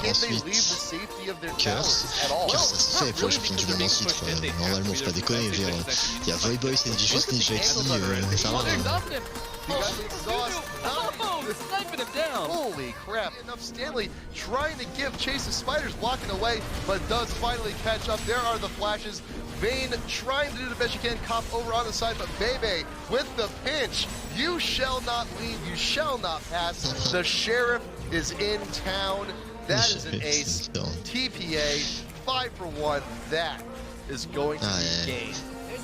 Can't they leave the safety of their towers at all? Ça se fait pour les champions du monde en titre, normalement, faut pas déconner. Il y a Voyboy, c'est juste Ninja X, ça va. Sniping him down. Holy crap. Enough Stanley trying to give chase of Spiders blocking away, but does finally catch up. There are the flashes. Vayne trying to do the best you can, cop over on the side, but Bebe with the pinch. You shall not leave, you shall not pass. The Sheriff is in town. That is an ace. TPA, 5 for 1. That is going to be game.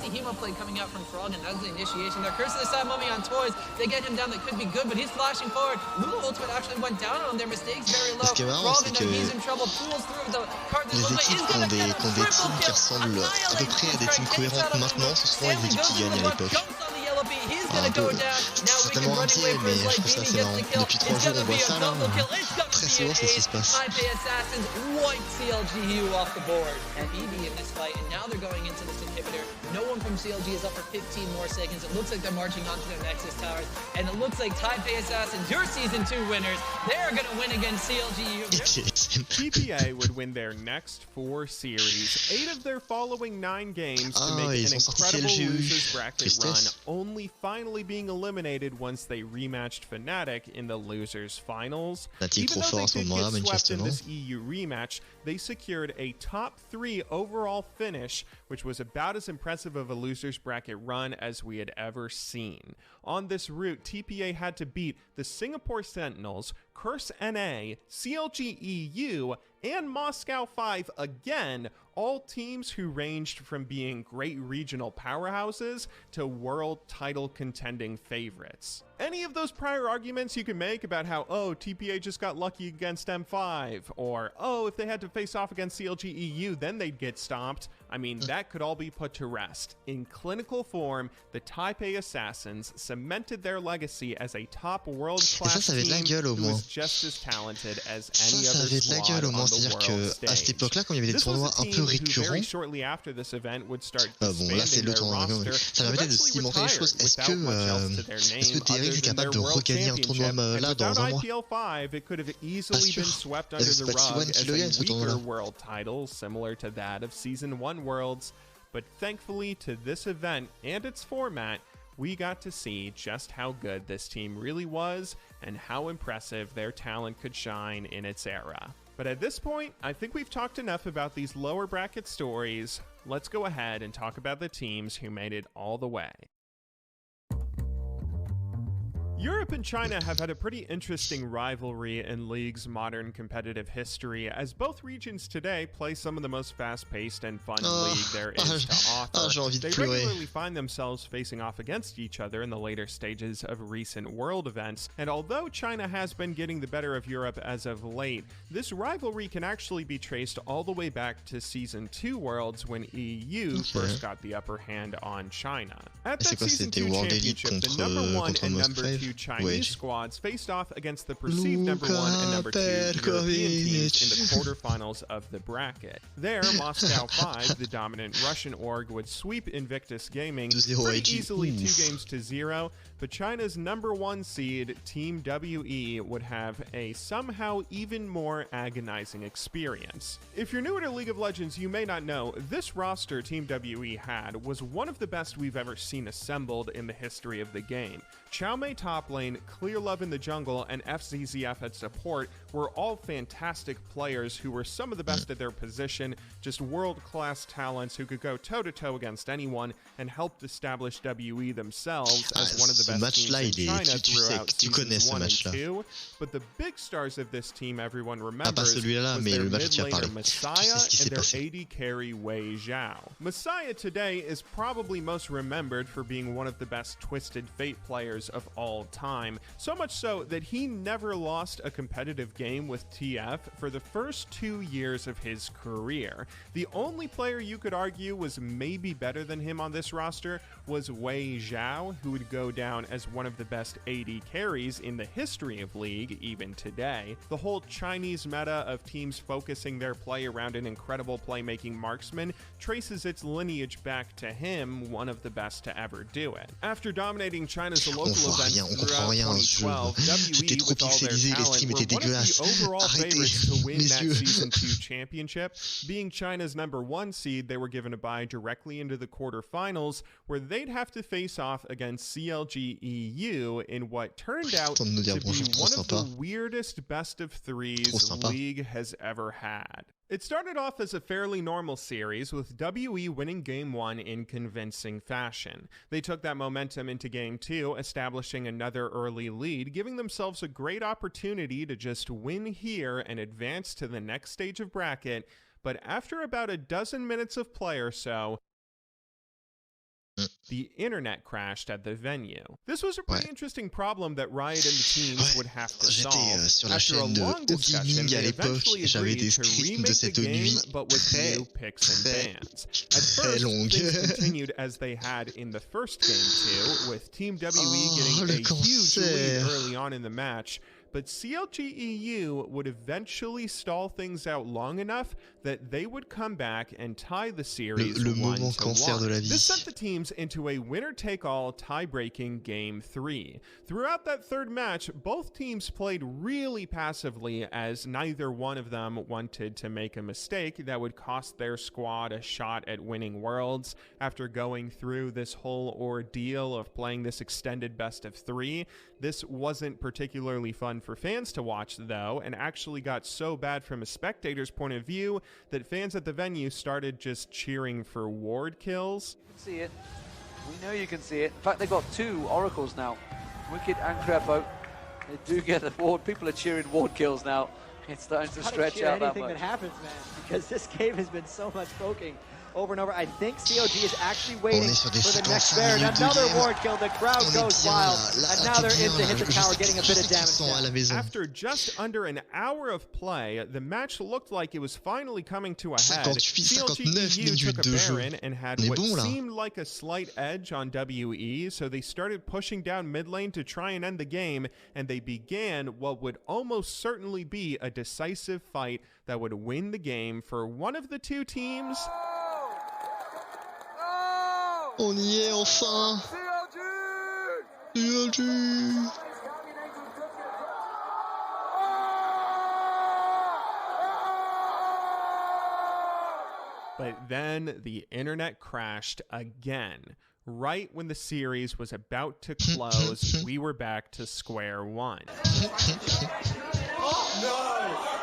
The Hemo play coming out from Frog, and that's the initiation there. Curse of the Side Mummy on toys. They get him down, that could be good, but he's flashing forward. Lulu Ultimate actually went down on their mistakes very low. Frog, and then he's in trouble, pulls through the card. Les équipes qui ont des teams qui ressemblent à peu près à des teams cohérentes maintenant, ce sont les équipes qui gagnent à l'époque. C'est tellement raté, mais je trouve ça assez marrant. Depuis 3 jours, on voit ça là. Très souvent, c'est ce qui se passe. No one from CLG is up for 15 more seconds. It looks like they're marching onto their Nexus towers. And it looks like Taipei Assassins, your Season 2 winners, they're going to win against CLG. TPA would win their next 4 series, 8 of their following 9 games to make an incredible losers bracket run, only finally being eliminated once they rematched Fnatic in the losers finals. Even though they did get swept in this EU rematch, they secured a top 3 overall finish, which was about as impressive of a losers bracket run as we had ever seen. On this route, TPA had to beat the Singapore Sentinels, Curse NA, clg.eu, and Moscow 5 again, all teams who ranged from being great regional powerhouses to world title contending favorites. Any of those prior arguments you can make about how, oh, TPA just got lucky against M5, or, oh, if they had to face off against clg.eu, then they'd get stomped. I mean, that could all be put to rest. In clinical form, the Taipei Assassins cemented their legacy as a top world-class team who was just as talented as any other squad on the world stage. À cette époque-là, quand il y avait des tournois un peu récurrents, shortly after this event would start bon, là c'est le tournoi, ça permettait de cimenter les choses. Est-ce que TRX est capable de regagner un tournoi là dans un mois? Pas sûr. C'est pas si one qui le gagne ce tournoi-là. World title similar to that of Season 1 Worlds, but thankfully to this event and its format, we got to see just how good this team really was and how impressive their talent could shine in its era. But at this point, I think we've talked enough about these lower bracket stories. Let's go ahead and talk about the teams who made it all the way. Europe and China have had a pretty interesting rivalry in League's modern competitive history, as both regions today play some of the most fast-paced and fun League there is to offer. They regularly find themselves facing off against each other in the later stages of recent world events, and although China has been getting the better of Europe as of late, this rivalry can actually be traced all the way back to Season 2 Worlds when EU first got the upper hand on China. At that Season 2 championship, the number 1 and number 2 Chinese squads faced off against the perceived number 1 and number 2 European teams in the quarterfinals of the bracket. There, Moscow 5, the dominant Russian org, would sweep Invictus Gaming pretty easily 2-0, but China's number 1 seed, Team WE, would have a somehow even more agonizing experience. If you're newer to League of Legends, you may not know, this roster Team WE had was one of the best we've ever seen assembled in the history of the game. Xiaomei top lane, Clear Love in the jungle, and FZZF at support were all fantastic players who were some of the best at their position, just world-class talents who could go toe-to-toe against anyone and helped establish WE themselves as one of the best teams in China throughout Seasons 1 and 2. But the big stars of this team everyone remembers was their mid laner Messiah and their AD carry Wei Zhao. Messiah today is probably most remembered for being one of the best Twisted Fate players of all time, so much so that he never lost a competitive game with TF for the first 2 years of his career. The only player you could argue was maybe better than him on this roster was Wei Zhao, who would go down as one of the best AD carries in the history of League even today. The whole Chinese meta of teams focusing their play around an incredible playmaking marksman traces its lineage back to him, one of the best to ever do it. After dominating China's local events throughout 2012, WE with all their talent were one of the overall favorites to win that Season 2 championship. Being China's number 1 seed, they were given a bye directly into the quarterfinals, where they'd have to face off against clg.eu in what turned out to be one of the weirdest best of 3s League has ever had. It started off as a fairly normal series, with WE winning Game 1 in convincing fashion. They took that momentum into Game 2, establishing another early lead, giving themselves a great opportunity to just win here and advance to the next stage of bracket, but after about a dozen minutes of play or so, the internet crashed at the venue. This was a pretty interesting problem that Riot and the teams would have to solve. After a long discussion, they eventually agreed to remake the game, but with new picks and bans. At first, things continued as they had in the first Game 2, with Team WE getting a huge lead early on in the match, but clg.eu would eventually stall things out long enough that they would come back and tie the series 1-1. This sent the teams into a winner-take-all tie-breaking Game 3. Throughout that third match, both teams played really passively, as neither one of them wanted to make a mistake that would cost their squad a shot at winning Worlds. After going through this whole ordeal of playing this extended best-of-3, this wasn't particularly fun for fans to watch, though, and actually got so bad from a spectator's point of view that fans at the venue started just cheering for ward kills. You can see it. We know you can see it. In fact, they've got 2 oracles now. Wicked and Crepo. They do get the ward. People are cheering ward kills now. It's starting to stretch out that much. Anything that happens, man, because this game has been so much poking over and over. I think COG is actually waiting for the next bear. And another ward kill. The crowd goes wild. And now they're in to hit the tower, getting a bit of damage. After just under an hour of play, the match looked like it was finally coming to a head. clg.eu took a Baron and had what seemed like a slight edge on WE, so they started pushing down mid lane to try and end the game, and they began what would almost certainly be a decisive fight that would win the game for one of the two teams. On y est enfin. clg. But then the internet crashed again. Right when the series was about to close, we were back to square one. Oh, no!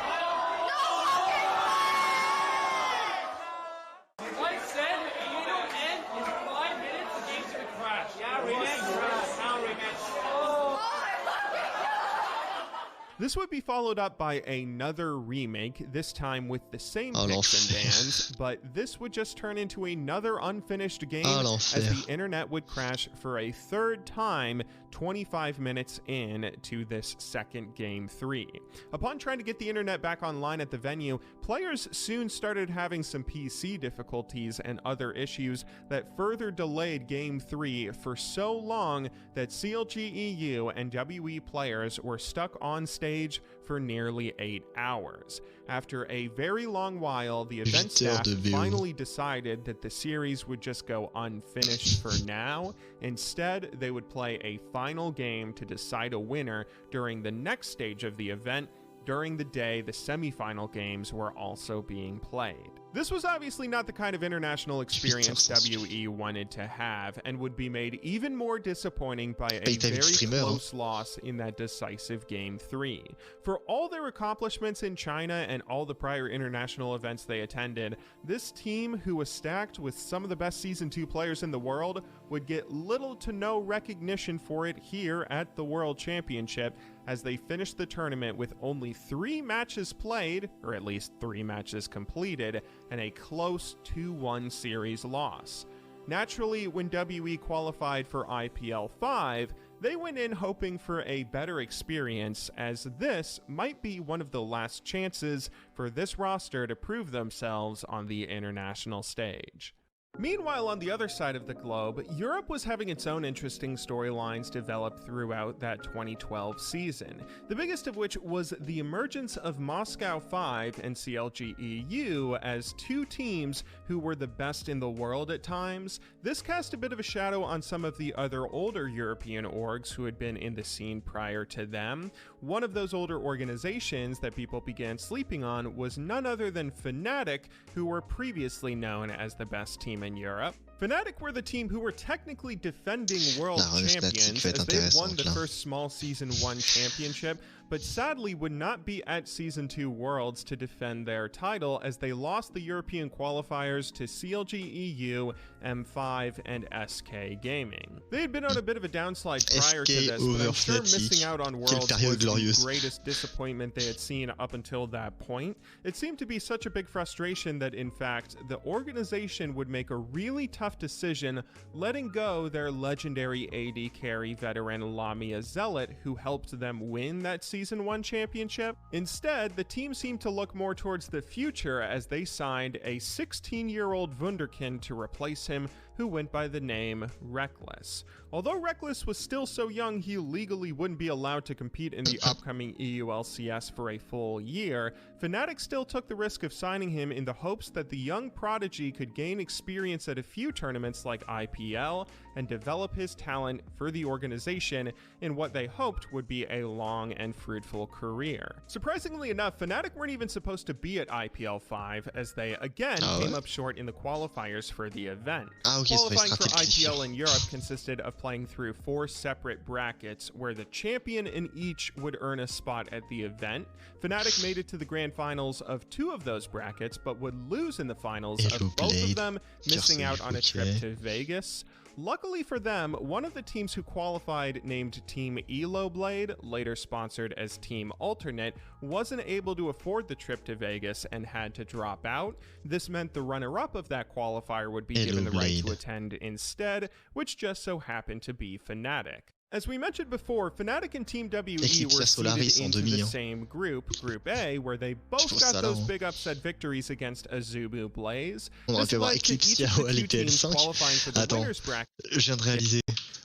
This would be followed up by another remake, this time with the same picks and bans, but this would just turn into another unfinished game as the internet would crash for a third time 25 minutes in to this second Game 3. Upon trying to get the internet back online at the venue, players soon started having some PC difficulties and other issues that further delayed Game 3 for so long that clg.eu and WE players were stuck on stage for nearly 8 hours. After a very long while, the event staff finally decided that the series would just go unfinished for now. Instead, they would play a final game to decide a winner during the next stage of the event. During the day, the semi-final games were also being played. This was obviously not the kind of international experience WE wanted to have, and would be made even more disappointing by a very close loss in that decisive Game 3. For all their accomplishments in China and all the prior international events they attended, this team, who was stacked with some of the best Season 2 players in the world, would get little to no recognition for it here at the World Championship, as they finished the tournament with only 3 matches played, or at least 3 matches completed, and a close 2-1 series loss. Naturally, when WE qualified for IPL 5, they went in hoping for a better experience, as this might be one of the last chances for this roster to prove themselves on the international stage. Meanwhile, on the other side of the globe, Europe was having its own interesting storylines develop throughout that 2012 season, the biggest of which was the emergence of Moscow 5 and clg.eu as 2 teams who were the best in the world at times. This cast a bit of a shadow on some of the other older European orgs who had been in the scene prior to them. One of those older organizations that people began sleeping on was none other than Fnatic, who were previously known as the best team in Europe. Fnatic were the team who were technically defending world champions as they won the first small Season 1 championship, but sadly would not be at Season 2 Worlds to defend their title as they lost the European qualifiers to clg.eu, M5, and SK Gaming. They had been on a bit of a downslide prior to this, but I'm sure missing out on Worlds was the greatest disappointment they had seen up until that point. It seemed to be such a big frustration that, in fact, the organization would make a really tough decision letting go their legendary AD carry veteran Lamia Zealot, who helped them win that Season 1 championship. Instead, the team seemed to look more towards the future as they signed a 16-year-old Wunderkind to replace him, who went by the name Reckless. Although Reckless was still so young he legally wouldn't be allowed to compete in the upcoming EULCS for a full year, Fnatic still took the risk of signing him in the hopes that the young prodigy could gain experience at a few tournaments like IPL and develop his talent for the organization in what they hoped would be a long and fruitful career. Surprisingly enough, Fnatic weren't even supposed to be at IPL 5 as they again came up short in the qualifiers for the event. Qualifying for IPL in Europe consisted of playing through 4 separate brackets where the champion in each would earn a spot at the event. Fnatic made it to the grand finals of 2 of those brackets but would lose in the finals of both of them, missing out on a trip to Vegas. Luckily for them, one of the teams who qualified, named Team Elo Blade, later sponsored as Team Alternate, wasn't able to afford the trip to Vegas and had to drop out. This meant the runner-up of that qualifier would be given the right to attend instead, which just so happened to be Fnatic. As we mentioned before, Fnatic and Team WE were seated into the same group, Group A, where they both got those big upset victories against Azubu Blaze. This led to each of the 2 teams qualifying for the winners bracket,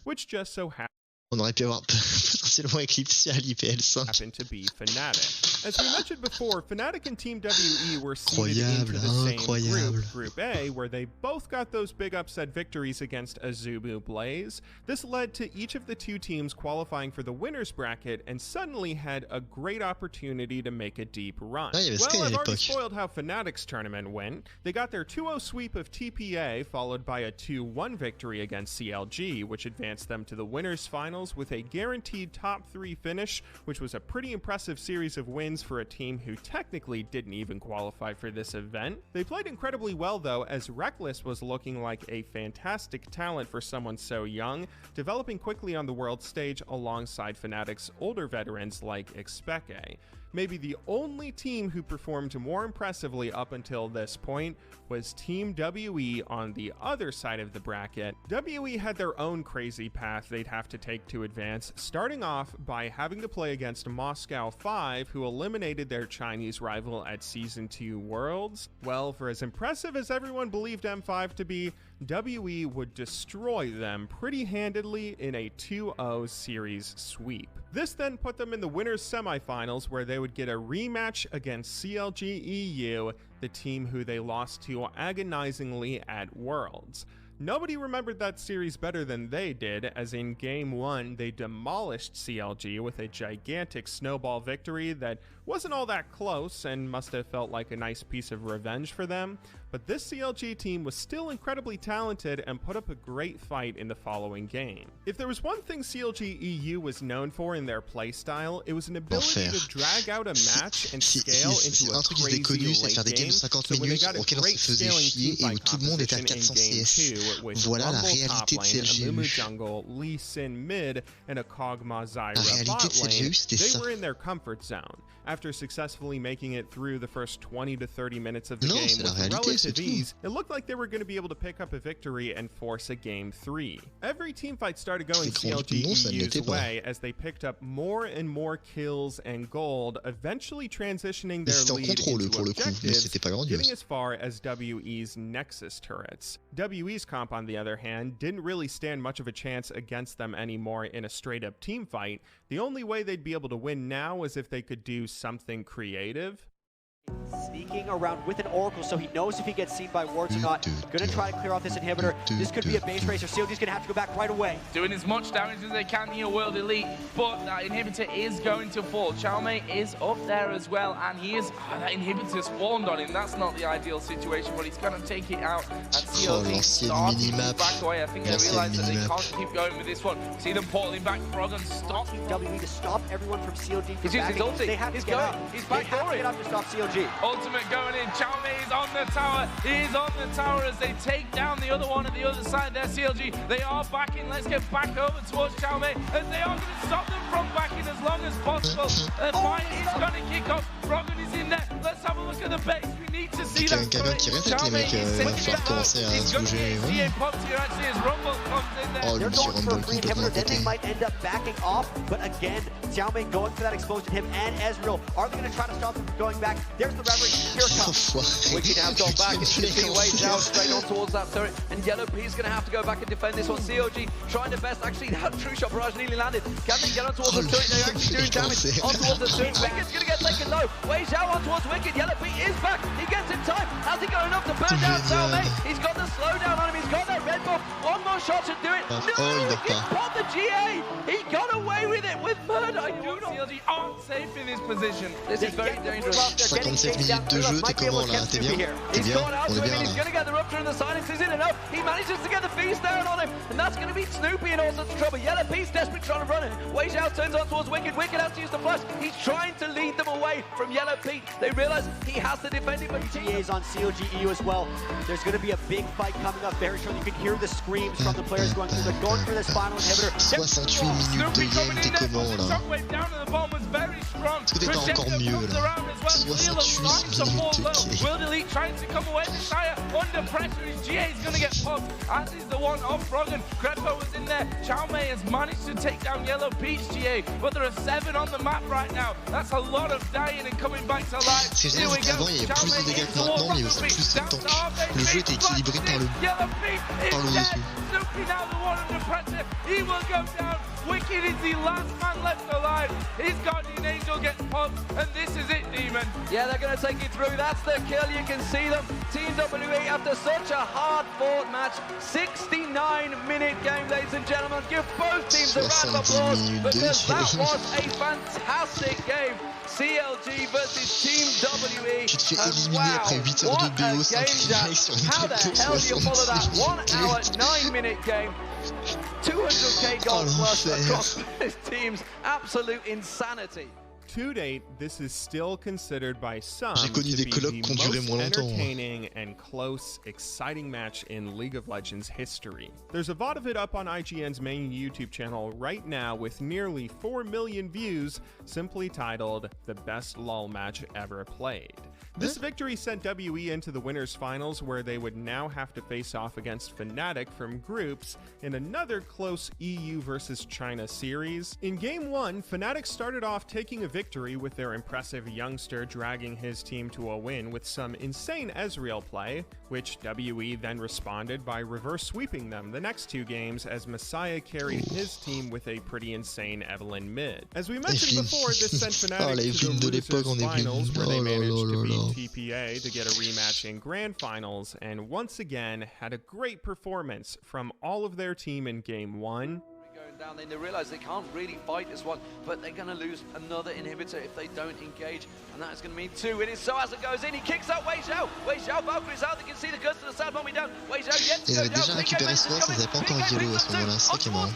which just so happened. On aurait pu avoir potentiellement Eclipse à l'IPL5. Happened to be Fnatic. As we mentioned before, Fnatic and Team WE were seated into the same Group A, where they both got those big upset victories against Azubu Blaze. This led to each of the 2 teams qualifying for the winners bracket and suddenly had a great opportunity to make a deep run. Well, I've already spoiled how Fnatic's tournament went. They got their 2-0 sweep of TPA, followed by a 2-1 victory against CLG, which advanced them to the winners finals with a guaranteed top 3 finish, which was a pretty impressive series of wins for a team who technically didn't even qualify for this event. They played incredibly well though, as Reckless was looking like a fantastic talent for someone so young, developing quickly on the world stage alongside Fnatic's older veterans like Expeke. Maybe the only team who performed more impressively up until this point was Team WE on the other side of the bracket. WE had their own crazy path they'd have to take to advance, starting off by having to play against Moscow 5, who eliminated their Chinese rival at Season 2 Worlds. Well, for as impressive as everyone believed M5 to be, WE would destroy them pretty handedly in a 2-0 series sweep. This then put them in the winners semifinals, where they would get a rematch against clg.eu, the team who they lost to agonizingly at Worlds. Nobody remembered that series better than they did, as in Game 1 they demolished CLG with a gigantic snowball victory that wasn't all that close and must have felt like a nice piece of revenge for them, but this CLG team was still incredibly talented and put up a great fight in the following game. If there was one thing clg.eu was known for in their playstyle, it was an ability to drag out a match and scale into a crazy late game, so when they got a great scaling teamfight composition in Game 2, with Rumble top lane, Amumu jungle, Lee Sin mid, and a Kog'Maw Zyra bot lane, they were in their comfort zone. After successfully making it through the first 20 to 30 minutes of the game with relative ease, it looked like they were going to be able to pick up a victory and force a Game 3. Every teamfight started going clg.eu's way as they picked up more and more kills and gold, eventually transitioning their lead into objectives, getting as far as WE's Nexus turrets. WE's comp, on the other hand, didn't really stand much of a chance against them anymore in a straight-up teamfight. The only way they'd be able to win now was if they could do something creative. Sneaking around with an Oracle, so he knows if he gets seen by wards or not. Gonna try to clear off this inhibitor. This could be a base racer. CLG's gonna have to go back right away. Doing as much damage as they can here, World Elite, but that inhibitor is going to fall. Chalme is up there as well, and he is... that inhibitor spawned on him. That's not the ideal situation, but he's gonna take it out. And CLG starting to back away. I think they realize that they can't keep going with this one. See them portaling back. Frog and stop. WE to stop everyone from CLG from backing. They have to get up. He's back to get up to stop CLG. Ultimate going in. Chalme is on the tower. He is on the tower as they take down the other one at the other side there. CLG, they are backing. Let's get back over towards Chalme, and they are going to stop them from backing as long as possible. The fight is going to kick off. Rogan is in there. Let's have a look at the base. We need to see that. Chalme is sitting down. He's going to get GA popped here actually as Rumble comes in there. They're going for a free inhibitor, then they might end up backing off. But again, Xiaomei going for that exposure to him and Ezreal. Are they going to try to stop them from going back? There's the Reverie. Here it comes. Wicked have gone back. It's going to be way down straight on towards that turret. And Yellow P's going to have to go back and defend this one. COG trying their best. Actually, that true shot barrage nearly landed. Can they get on towards the turret? They're actually doing damage on towards the turret. Wicked's going to get taken low. Wei Xiao on towards Wicked. Yellow P is back. He gets in time. Has he got enough to burn down Xiaomei? He's got the slowdown on him. He's got that red buff. One more shot should do it. No, he popped the GA. He got away with it with murder. I do not. CLG aren't safe in this position. This is very dangerous. 57 minutes de jeu, t'es comment là? T'es bien? T'es bien? On est bien He's going to get the rupture and the silence isn't enough. He manages to get the feast down on him, and that's going to be Snoopy in all sorts of trouble. Yellow Piece desperate trying to run it. Wei Xiao turns on towards Wicked. Wicked has to use the flash. He's trying to lead them away from Yellow Pete. They realize he has to defend it, but GA's on clg.eu as well. There's going to be a big fight coming up very shortly. You can hear the screams from the players going through. They're going for this final inhibitor. 68 minutes de game, t'es comment là? Est-ce que t'es pas encore mieux là? 68 minutes de game. World Elite trying to come away. The Shire under pressure. His GA is going to get popped. As is the one off Froggen. Crepo was in there. Xiaomei has managed to take down Yellow Peach GA, but there are 7 on the map right now. That's a lot of dying and coming back to life. Ce que je veux dire, c'est qu'avant il y avait plus de dégâts que maintenant, mais il y avait aussi plus de tank. Le jeu était équilibré par le dessus. Snoopy now the one under pressure. He will go down. Wicked is the last man left alive. His Guardian Angel gets popped, and this is it, Demon. Yeah, they're going to take it through. That's the kill. You can see them. Team WE after such a hard-fought match. 69-minute game, ladies and gentlemen. Give both teams a round of applause because that was a fantastic game. CLG versus Team WE. Tu te fais éliminer après 8 heures de BO sans crier sur une How the hell do you follow that 1 hour, 9-minute game? 200k gold plus across both teams. Absolute insanity. To date, this is still considered by some J'ai connu des to be colloques qui ont duré the moins most longtemps. entertaining and close, exciting match in League of Legends history. There's a VOD of it up on IGN's main YouTube channel right now with nearly 4 million views, simply titled The Best LoL Match Ever Played. This victory sent WE into the winners finals, where they would now have to face off against Fnatic from groups in another close EU versus China series. In game 1, Fnatic started off taking a victory with their impressive youngster dragging his team to a win with some insane Ezreal play, which WE then responded by reverse sweeping them the next 2 games as Messiah carried his team with a pretty insane Evelyn mid. As we mentioned before, this sent Fnatic to the losers finals, where they managed to beat TPA to get a rematch in grand finals, and once again had a great performance from all of their team in game 1. Down, they realize they can't really fight this one, but they're going to lose another inhibitor if they don't engage, and that is going to mean 2. It is so as it goes in, he kicks out Wei Xiao. Wei Xiao, Valkyrie's out, they can see the ghost of the South bombing down. Wei Xiao yet to go down. Déjà récupéré ce soir, ça n'avait pas encore yellow à ce moment-là, c'est ça qui est marrant.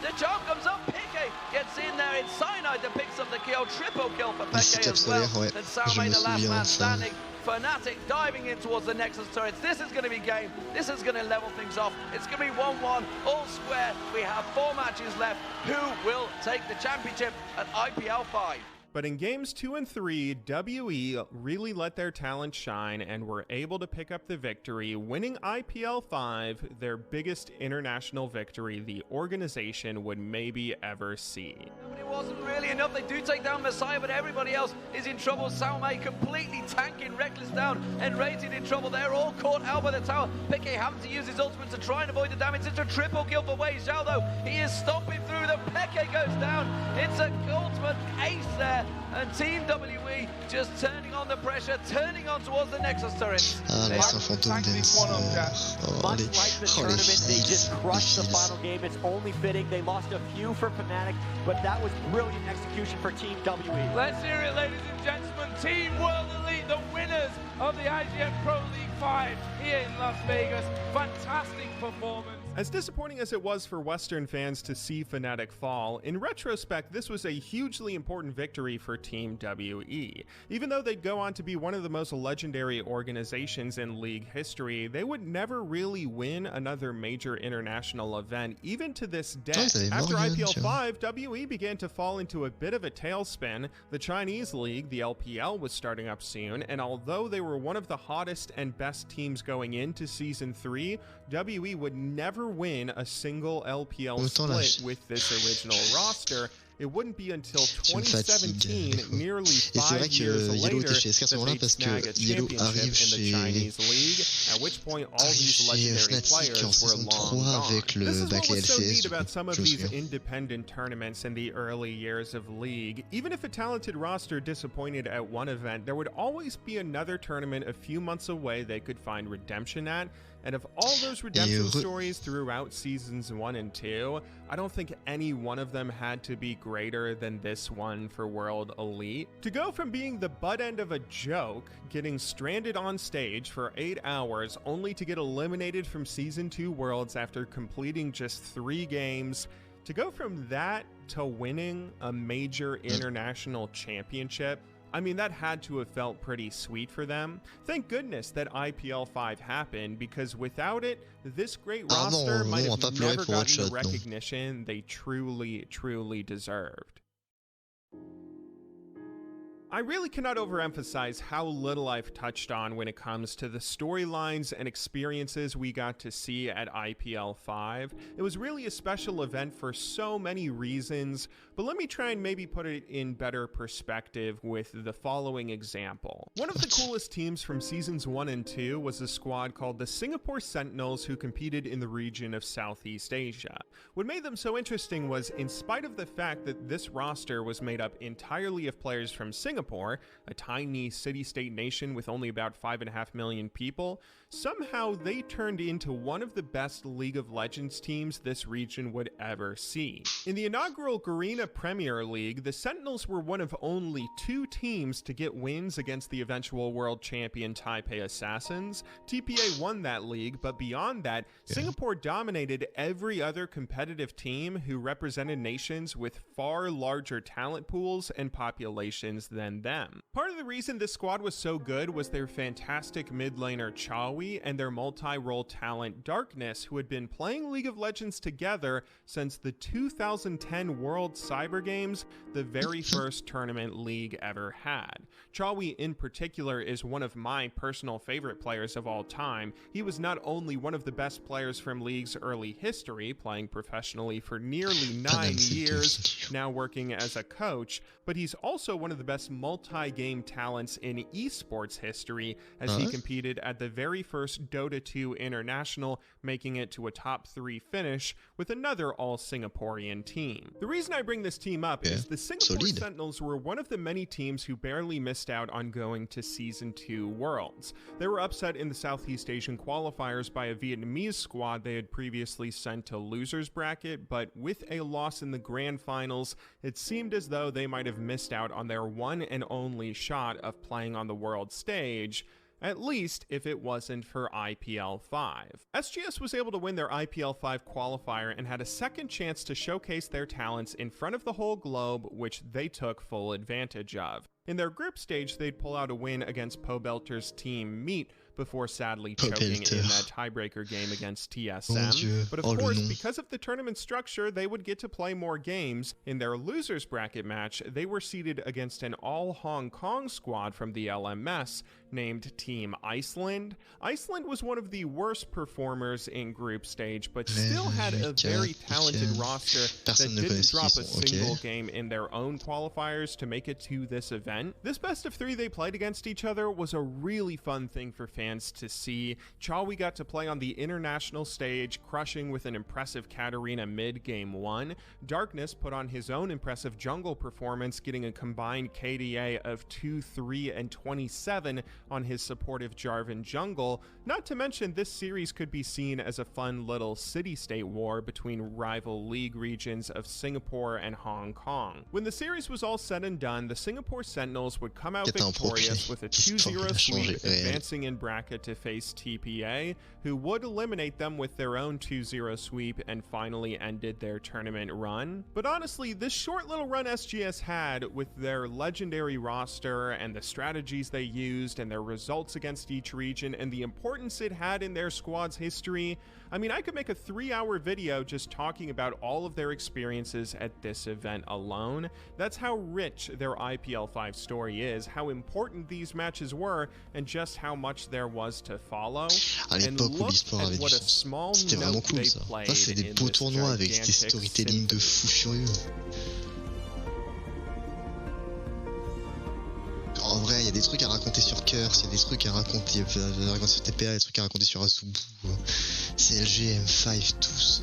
The charm comes up, Piqué gets in there, it's Cyanide that picks up the kill, triple kill for Piqué as well, and Salme the last man standing. Fnatic diving in towards the Nexus turrets. This is going to be game. This is going to level things off. It's going to be 1-1, all square. We have 4 matches left. Who will take the championship at IPL 5? But in games 2 and 3, WE really let their talent shine and were able to pick up the victory, winning IPL 5, their biggest international victory the organization would maybe ever see. But it wasn't really enough. They do take down Messiah, but everybody else is in trouble. Salme completely tanking Reckless down and Rated in trouble. They're all caught out by the tower. Piqué having to use his ultimate to try and avoid the damage. It's a triple kill for Wei Xiao though. He is stomping through them. Piqué goes down. It's an ultimate ace there. And Team WE just turning on the pressure, turning on towards the Nexus turret. Ah, là, c'est un fantôme dancer. Much like the tournament, they just crushed the final game. It's only fitting. They lost a few for Fnatic, but that was brilliant execution for Team WE. Let's hear it, ladies and gentlemen. Team World Elite, the winners of the IGF Pro League 5 here in Las Vegas. Fantastic performance. As disappointing as it was for Western fans to see Fnatic fall, in retrospect, this was a hugely important victory for Team WE. Even though they'd go on to be one of the most legendary organizations in League history, they would never really win another major international event, even to this day. After IPL 5, WE began to fall into a bit of a tailspin. The Chinese League, the LPL, was starting up soon, and although they were one of the hottest and best teams going into Season 3, WE would never win a single LPL split with this original roster. It wouldn't be until 2017, nearly 5 years later, that they'd snag a championship in the Chinese League, at which point all these legendary players were long gone. This is what was so neat about some of these independent tournaments in the early years of League. Even if a talented roster disappointed at one event, there would always be another tournament a few months away they could find redemption at. And of all those redemption stories throughout Seasons 1 and 2, I don't think any one of them had to be greater than this one for World Elite. To go from being the butt end of a joke, getting stranded on stage for 8 hours, only to get eliminated from Season 2 Worlds after completing just 3 games, to go from that to winning a major international championship, I mean, that had to have felt pretty sweet for them. Thank goodness that IPL 5 happened, because without it, this great roster might have never gotten the recognition they truly deserved. I really cannot overemphasize how little I've touched on when it comes to the storylines and experiences we got to see at IPL 5. It was really a special event for so many reasons, but let me try and maybe put it in better perspective with the following example. One of the coolest teams from Seasons 1 and 2 was a squad called the Singapore Sentinels, who competed in the region of Southeast Asia. What made them so interesting was, in spite of the fact that this roster was made up entirely of players from Singapore, a tiny city-state nation with only about 5.5 million people, somehow they turned into one of the best League of Legends teams this region would ever see. In the inaugural Garena Premier League, the Sentinels were one of only 2 teams to get wins against the eventual world champion Taipei Assassins. TPA won that league, but beyond that, Singapore dominated every other competitive team who represented nations with far larger talent pools and populations than them. Part of the reason this squad was so good was their fantastic mid laner Chawi and their multi-role talent Darkness, who had been playing League of Legends together since the 2010 World Cyber Games, the very first tournament League ever had. Chawi in particular is one of my personal favorite players of all time. He was not only one of the best players from League's early history, playing professionally for nearly 9 years, now working as a coach, but he's also one of the best multi-game talents in esports history, as he competed at the very first Dota 2 International, making it to a top 3 finish with another all-Singaporean team. The reason I bring this team up is the Singapore Sentinels were one of the many teams who barely missed out on going to Season 2 Worlds. They were upset in the Southeast Asian qualifiers by a Vietnamese squad they had previously sent to losers bracket, but with a loss in the grand finals, it seemed as though they might have missed out on their one and only shot of playing on the world stage, at least if it wasn't for IPL 5. SGS was able to win their IPL 5 qualifier and had a second chance to showcase their talents in front of the whole globe, which they took full advantage of. In their group stage, they'd pull out a win against Pobelter's team Meat before sadly choking in that tiebreaker game against TSM. But of course, because of the tournament structure, they would get to play more games. In their losers bracket match, they were seeded against an all Hong Kong squad from the LMS named Team Iceland. Iceland was one of the worst performers in group stage, but still had a very talented roster that didn't drop a single game in their own qualifiers to make it to this event. This best of 3 they played against each other was a really fun thing for fans fans to see. Chawi got to play on the international stage, crushing with an impressive Katarina mid-game 1. Darkness put on his own impressive jungle performance, getting a combined KDA of 2, 3, and 27 on his supportive Jarvan jungle. Not to mention, this series could be seen as a fun little city-state war between rival league regions of Singapore and Hong Kong. When the series was all said and done, the Singapore Sentinels would come out victorious with a 2-0 sweep, advancing in bracket to face TPA, who would eliminate them with their own 2-0 sweep and finally ended their tournament run. But honestly, this short little run SGS had, with their legendary roster and the strategies they used and their results against each region and the importance it had in their squad's history, I mean, I could make a 3-hour video just talking about all of their experiences at this event alone. That's how rich their IPL 5 story is, how important these matches were, and just how much there was to follow. And look at what a small note they played in this gigantic symphony. En vrai, il y a des trucs à raconter sur Curse, il y a des trucs à raconter sur TPA, des trucs à raconter sur Azubu, clg, M5, tous.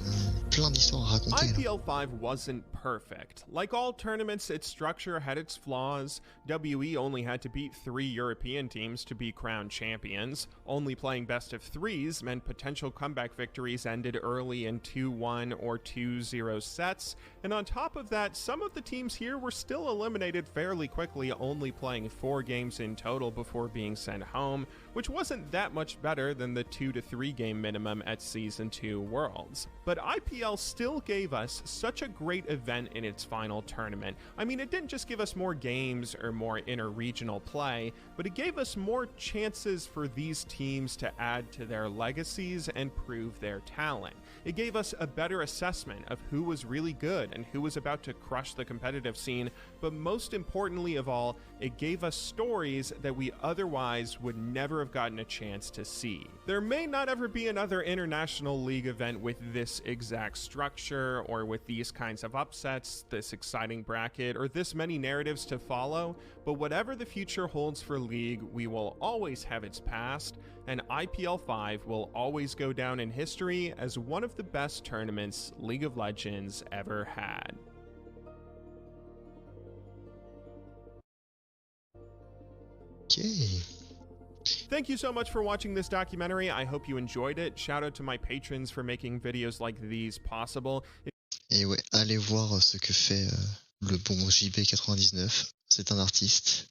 Plein d'histoires à raconter. IPL 5 wasn't perfect. Like all tournaments, its structure had its flaws. WE only had to beat 3 European teams to be crowned champions. Only playing best of 3s meant potential comeback victories ended early in 2-1 or 2-0 sets. And on top of that, some of the teams here were still eliminated fairly quickly, only playing 4 games in total before being sent home, which wasn't that much better than the 2 to 3 game minimum at Season 2 Worlds. But IPL still gave us such a great event in its final tournament. I mean, it didn't just give us more games or more inter-regional play, but it gave us more chances for these teams to add to their legacies and prove their talent. It gave us a better assessment of who was really good and who was about to crush the competitive scene, but most importantly of all, it gave us stories that we otherwise would never have gotten a chance to see. There may not ever be another international league event with this exact structure, or with these kinds of upsets, this exciting bracket, or this many narratives to follow, but whatever the future holds for League, we will always have its past, and IPL 5 will always go down in history as one of the best tournaments League of Legends ever had. Okay. Thank you so much for watching this documentary. I hope you enjoyed it. Shout out to my patrons for making videos like these possible. Et ouais, allez voir ce que fait le bon JB99. C'est un artiste.